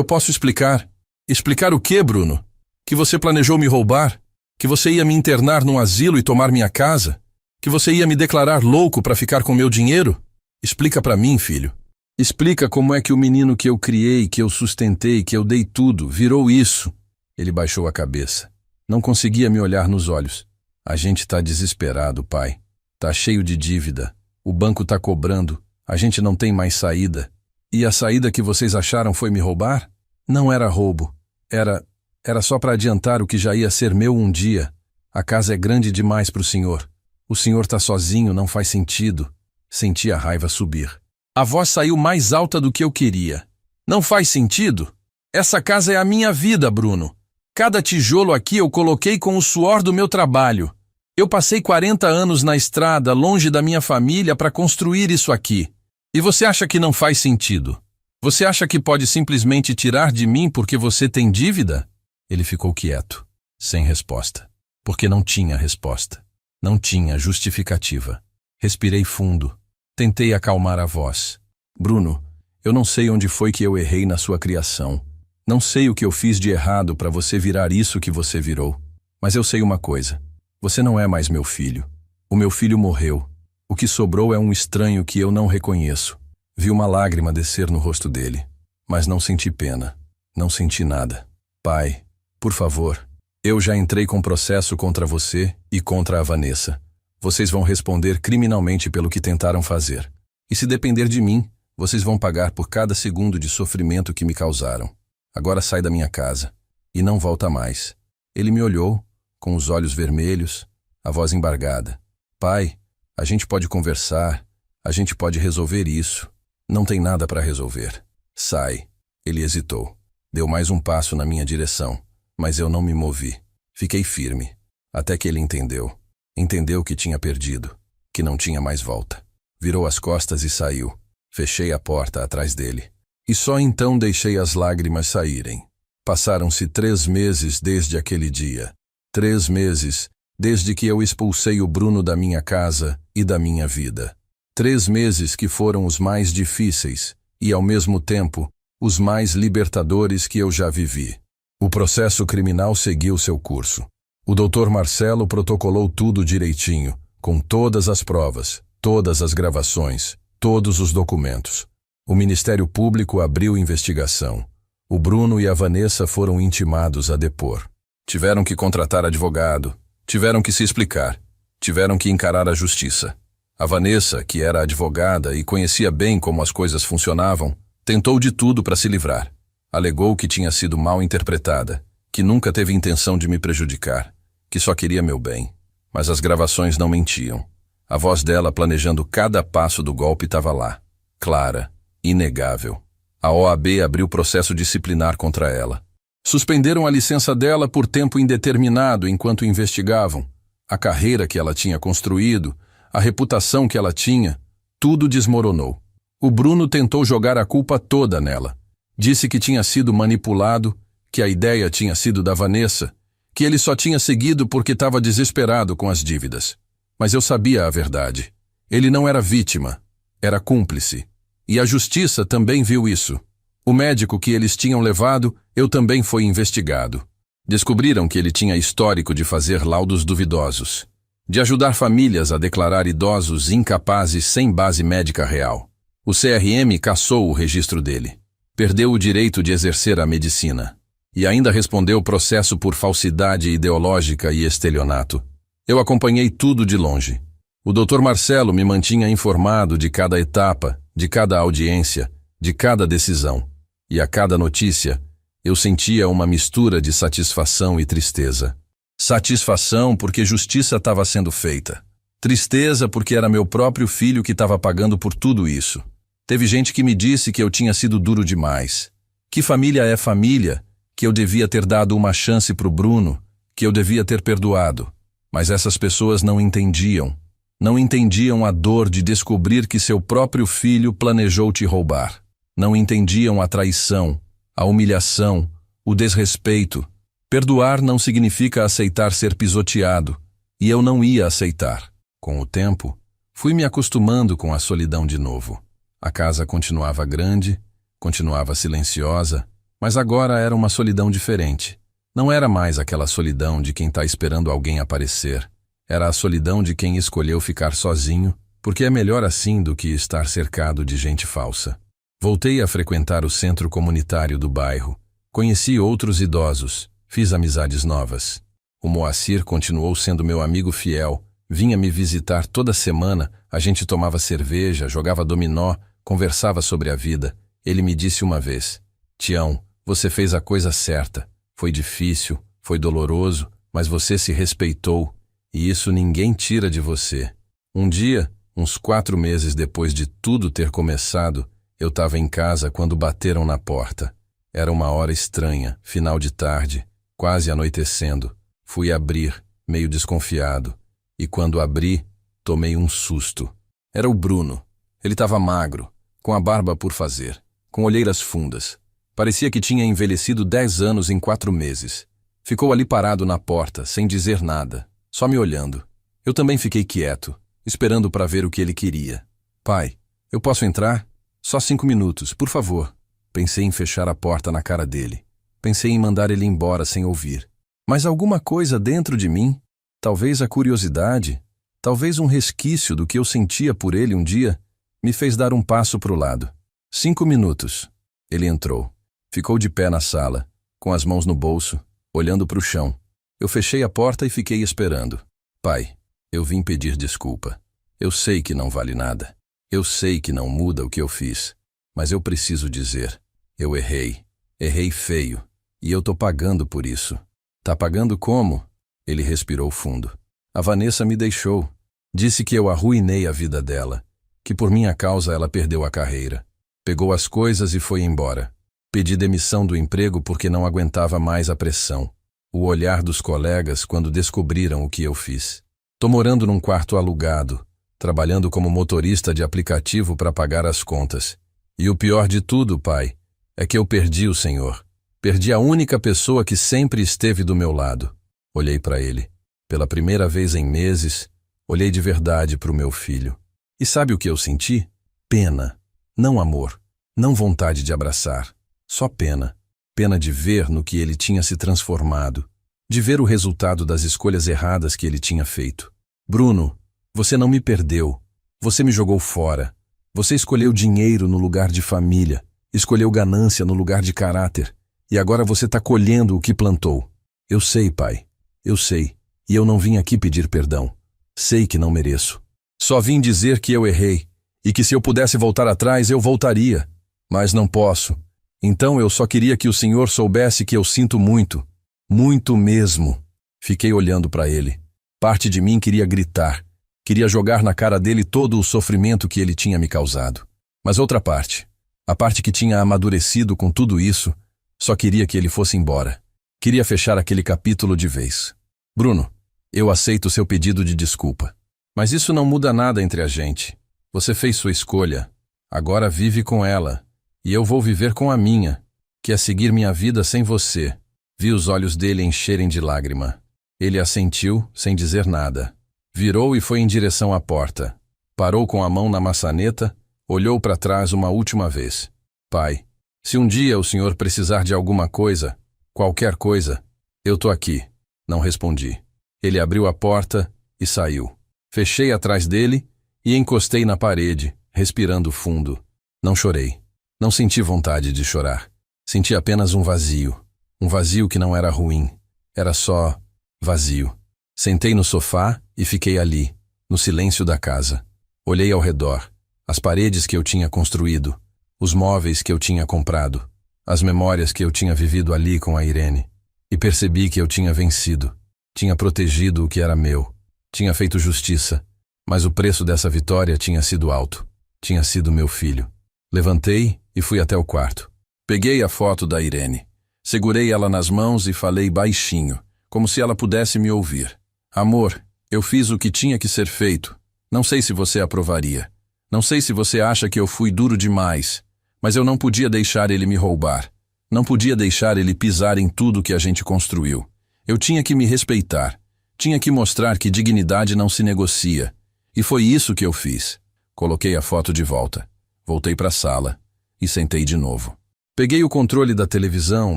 posso explicar. Explicar o quê, Bruno? Que você planejou me roubar? Que você ia me internar num asilo e tomar minha casa? Que você ia me declarar louco para ficar com meu dinheiro? Explica para mim, filho. Explica como é que o menino que eu criei, que eu sustentei, que eu dei tudo, virou isso. Ele baixou a cabeça. Não conseguia me olhar nos olhos. A gente tá desesperado, pai. Tá cheio de dívida. O banco tá cobrando. A gente não tem mais saída. E a saída que vocês acharam foi me roubar? Não era roubo. Era só para adiantar o que já ia ser meu um dia. A casa é grande demais pro senhor. O senhor tá sozinho, não faz sentido. Senti a raiva subir. A voz saiu mais alta do que eu queria. Não faz sentido? Essa casa é a minha vida, Bruno. Cada tijolo aqui eu coloquei com o suor do meu trabalho. Eu passei 40 anos na estrada, longe da minha família, para construir isso aqui. E você acha que não faz sentido? Você acha que pode simplesmente tirar de mim porque você tem dívida? Ele ficou quieto, sem resposta. Porque não tinha resposta. Não tinha justificativa. Respirei fundo. Tentei acalmar a voz. Bruno, eu não sei onde foi que eu errei na sua criação. Não sei o que eu fiz de errado para você virar isso que você virou. Mas eu sei uma coisa. Você não é mais meu filho. O meu filho morreu. O que sobrou é um estranho que eu não reconheço. Vi uma lágrima descer no rosto dele. Mas não senti pena. Não senti nada. Pai, por favor. Eu já entrei com processo contra você e contra a Vanessa. Vocês vão responder criminalmente pelo que tentaram fazer. E se depender de mim, vocês vão pagar por cada segundo de sofrimento que me causaram. Agora sai da minha casa. E não volta mais. Ele me olhou, com os olhos vermelhos, A voz embargada. Pai, a gente pode conversar. A gente pode resolver isso. Não tem nada para resolver. Sai. Ele hesitou. Deu mais um passo na minha direção, mas eu não me movi. Fiquei firme, até que ele entendeu. Entendeu que tinha perdido, que não tinha mais volta. Virou as costas e saiu. Fechei a porta atrás dele. E só então deixei as lágrimas saírem. Passaram-se 3 meses desde aquele dia. 3 meses desde que eu expulsei o Bruno da minha casa e da minha vida. 3 meses que foram os mais difíceis e, ao mesmo tempo, os mais libertadores que eu já vivi. O processo criminal seguiu seu curso. O Dr. Marcelo protocolou tudo direitinho, com todas as provas, todas as gravações, todos os documentos. O Ministério Público abriu investigação. O Bruno e a Vanessa foram intimados a depor. Tiveram que contratar advogado, tiveram que se explicar, tiveram que encarar a justiça. A Vanessa, que era advogada e conhecia bem como as coisas funcionavam, tentou de tudo para se livrar. Alegou que tinha sido mal interpretada, que nunca teve intenção de me prejudicar, que só queria meu bem. Mas as gravações não mentiam. A voz dela planejando cada passo do golpe estava lá, clara, inegável. A OAB abriu processo disciplinar contra ela. Suspenderam a licença dela por tempo indeterminado enquanto investigavam. A carreira que ela tinha construído, a reputação que ela tinha, tudo desmoronou. O Bruno tentou jogar a culpa toda nela. Disse que tinha sido manipulado, que a ideia tinha sido da Vanessa, que ele só tinha seguido porque estava desesperado com as dívidas. Mas eu sabia a verdade. Ele não era vítima, era cúmplice. E a justiça também viu isso. O médico que eles tinham levado, eu também fui investigado. Descobriram que ele tinha histórico de fazer laudos duvidosos, de ajudar famílias a declarar idosos incapazes sem base médica real. O CRM cassou o registro dele. Perdeu o direito de exercer a medicina. E ainda respondeu processo por falsidade ideológica e estelionato. Eu acompanhei tudo de longe. O Dr. Marcelo me mantinha informado de cada etapa, de cada audiência, de cada decisão. E a cada notícia, eu sentia uma mistura de satisfação e tristeza. Satisfação porque justiça estava sendo feita. Tristeza porque era meu próprio filho que estava pagando por tudo isso. Teve gente que me disse que eu tinha sido duro demais. Que família é família? Que eu devia ter dado uma chance pro Bruno, que eu devia ter perdoado. Mas essas pessoas não entendiam. Não entendiam a dor de descobrir que seu próprio filho planejou te roubar. Não entendiam a traição, a humilhação, o desrespeito. Perdoar não significa aceitar ser pisoteado, e eu não ia aceitar. Com o tempo, fui me acostumando com a solidão de novo. A casa continuava grande, continuava silenciosa, mas agora era uma solidão diferente. Não era mais aquela solidão de quem está esperando alguém aparecer. Era a solidão de quem escolheu ficar sozinho, porque é melhor assim do que estar cercado de gente falsa. Voltei a frequentar o centro comunitário do bairro. Conheci outros idosos, fiz amizades novas. O Moacir continuou sendo meu amigo fiel, vinha me visitar toda semana, a gente tomava cerveja, jogava dominó, conversava sobre a vida. Ele me disse uma vez: Tião, você fez a coisa certa. Foi difícil, foi doloroso, mas você se respeitou, e isso ninguém tira de você. Um dia, uns 4 meses depois de tudo ter começado, eu estava em casa quando bateram na porta. Era uma hora estranha, final de tarde, quase anoitecendo. Fui abrir, meio desconfiado, e quando abri, tomei um susto. Era o Bruno. Ele estava magro, com a barba por fazer, com olheiras fundas. Parecia que tinha envelhecido 10 anos em 4 meses. Ficou ali parado na porta, sem dizer nada, só me olhando. Eu também fiquei quieto, esperando para ver o que ele queria. Pai, eu posso entrar? Só 5 minutos, por favor. Pensei em fechar a porta na cara dele. Pensei em mandar ele embora sem ouvir. Mas alguma coisa dentro de mim, talvez a curiosidade, talvez um resquício do que eu sentia por ele um dia, me fez dar um passo para o lado. 5 minutos. Ele entrou. Ficou de pé na sala, com as mãos no bolso, olhando para o chão. Eu fechei a porta e fiquei esperando. Pai, eu vim pedir desculpa. Eu sei que não vale nada. Eu sei que não muda o que eu fiz. Mas eu preciso dizer, eu errei. Errei feio. E eu tô pagando por isso. Tá pagando como? Ele respirou fundo. A Vanessa me deixou. Disse que eu arruinei a vida dela, que por minha causa ela perdeu a carreira. Pegou as coisas e foi embora. Pedi demissão do emprego porque não aguentava mais a pressão. O olhar dos colegas quando descobriram o que eu fiz. Tô morando num quarto alugado, trabalhando como motorista de aplicativo para pagar as contas. E o pior de tudo, pai, é que eu perdi o Senhor. Perdi a única pessoa que sempre esteve do meu lado. Olhei para ele. Pela primeira vez em meses, olhei de verdade para o meu filho. E sabe o que eu senti? Pena. Não amor. Não vontade de abraçar. Só pena. Pena de ver no que ele tinha se transformado. De ver o resultado das escolhas erradas que ele tinha feito. Bruno, você não me perdeu. Você me jogou fora. Você escolheu dinheiro no lugar de família. Escolheu ganância no lugar de caráter. E agora você está colhendo o que plantou. Eu sei, pai. Eu sei. E eu não vim aqui pedir perdão. Sei que não mereço. Só vim dizer que eu errei. E que se eu pudesse voltar atrás, eu voltaria. Mas não posso. Então eu só queria que o senhor soubesse que eu sinto muito. Muito mesmo. Fiquei olhando para ele. Parte de mim queria gritar. Queria jogar na cara dele todo o sofrimento que ele tinha me causado. Mas outra parte, a parte que tinha amadurecido com tudo isso, só queria que ele fosse embora. Queria fechar aquele capítulo de vez. Bruno, eu aceito o seu pedido de desculpa. Mas isso não muda nada entre a gente. Você fez sua escolha. Agora vive com ela. E eu vou viver com a minha, que é seguir minha vida sem você. Vi os olhos dele encherem de lágrima. Ele assentiu, sem dizer nada. Virou e foi em direção à porta. Parou com a mão na maçaneta, olhou para trás uma última vez. Pai, se um dia o senhor precisar de alguma coisa, qualquer coisa, eu tô aqui. Não respondi. Ele abriu a porta e saiu. Fechei atrás dele e encostei na parede, respirando fundo. Não chorei. Não senti vontade de chorar. Senti apenas um vazio. Um vazio que não era ruim. Era só vazio. Sentei no sofá e fiquei ali, no silêncio da casa. Olhei ao redor. As paredes que eu tinha construído. Os móveis que eu tinha comprado. As memórias que eu tinha vivido ali com a Irene. E percebi que eu tinha vencido. Tinha protegido o que era meu. Tinha feito justiça. Mas o preço dessa vitória tinha sido alto. Tinha sido meu filho. Levantei e fui até o quarto. Peguei a foto da Irene. Segurei ela nas mãos e falei baixinho, como se ela pudesse me ouvir. Amor, eu fiz o que tinha que ser feito. Não sei se você aprovaria. Não sei se você acha que eu fui duro demais. Mas eu não podia deixar ele me roubar. Não podia deixar ele pisar em tudo que a gente construiu. Eu tinha que me respeitar. Tinha que mostrar que dignidade não se negocia. E foi isso que eu fiz. Coloquei a foto de volta. Voltei para a sala e sentei de novo. Peguei o controle da televisão,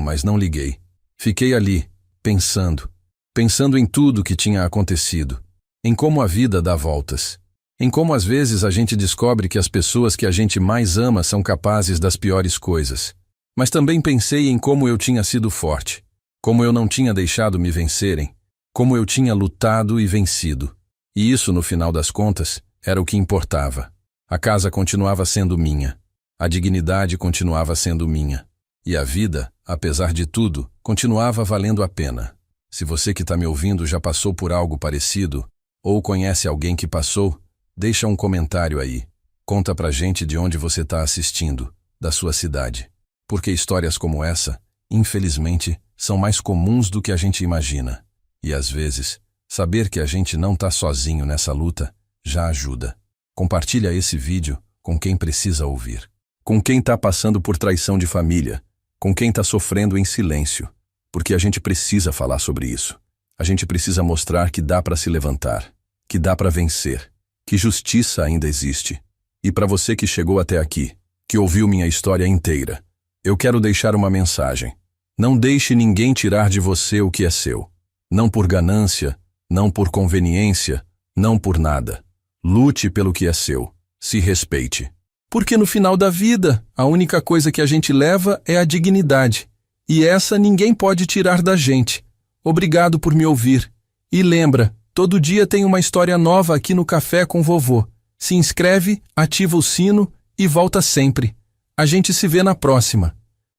mas não liguei. Fiquei ali, pensando. Pensando em tudo que tinha acontecido. Em como a vida dá voltas. Em como às vezes a gente descobre que as pessoas que a gente mais ama são capazes das piores coisas. Mas também pensei em como eu tinha sido forte. Como eu não tinha deixado me vencerem. Como eu tinha lutado e vencido. E isso, no final das contas, era o que importava. A casa continuava sendo minha. A dignidade continuava sendo minha. E a vida, apesar de tudo, continuava valendo a pena. Se você que está me ouvindo já passou por algo parecido, ou conhece alguém que passou, deixa um comentário aí. Conta pra gente de onde você está assistindo, da sua cidade. Porque histórias como essa, infelizmente, são mais comuns do que a gente imagina. E às vezes, saber que a gente não está sozinho nessa luta já ajuda. Compartilha esse vídeo com quem precisa ouvir. Com quem está passando por traição de família. Com quem está sofrendo em silêncio. Porque a gente precisa falar sobre isso. A gente precisa mostrar que dá para se levantar. Que dá para vencer. Que justiça ainda existe. E para você que chegou até aqui, que ouviu minha história inteira, eu quero deixar uma mensagem. Não deixe ninguém tirar de você o que é seu. Não por ganância, não por conveniência, não por nada. Lute pelo que é seu. Se respeite. Porque no final da vida, a única coisa que a gente leva é a dignidade. E essa ninguém pode tirar da gente. Obrigado por me ouvir. E lembra, todo dia tem uma história nova aqui no Café com Vovô. Se inscreve, ativa o sino e volta sempre. A gente se vê na próxima.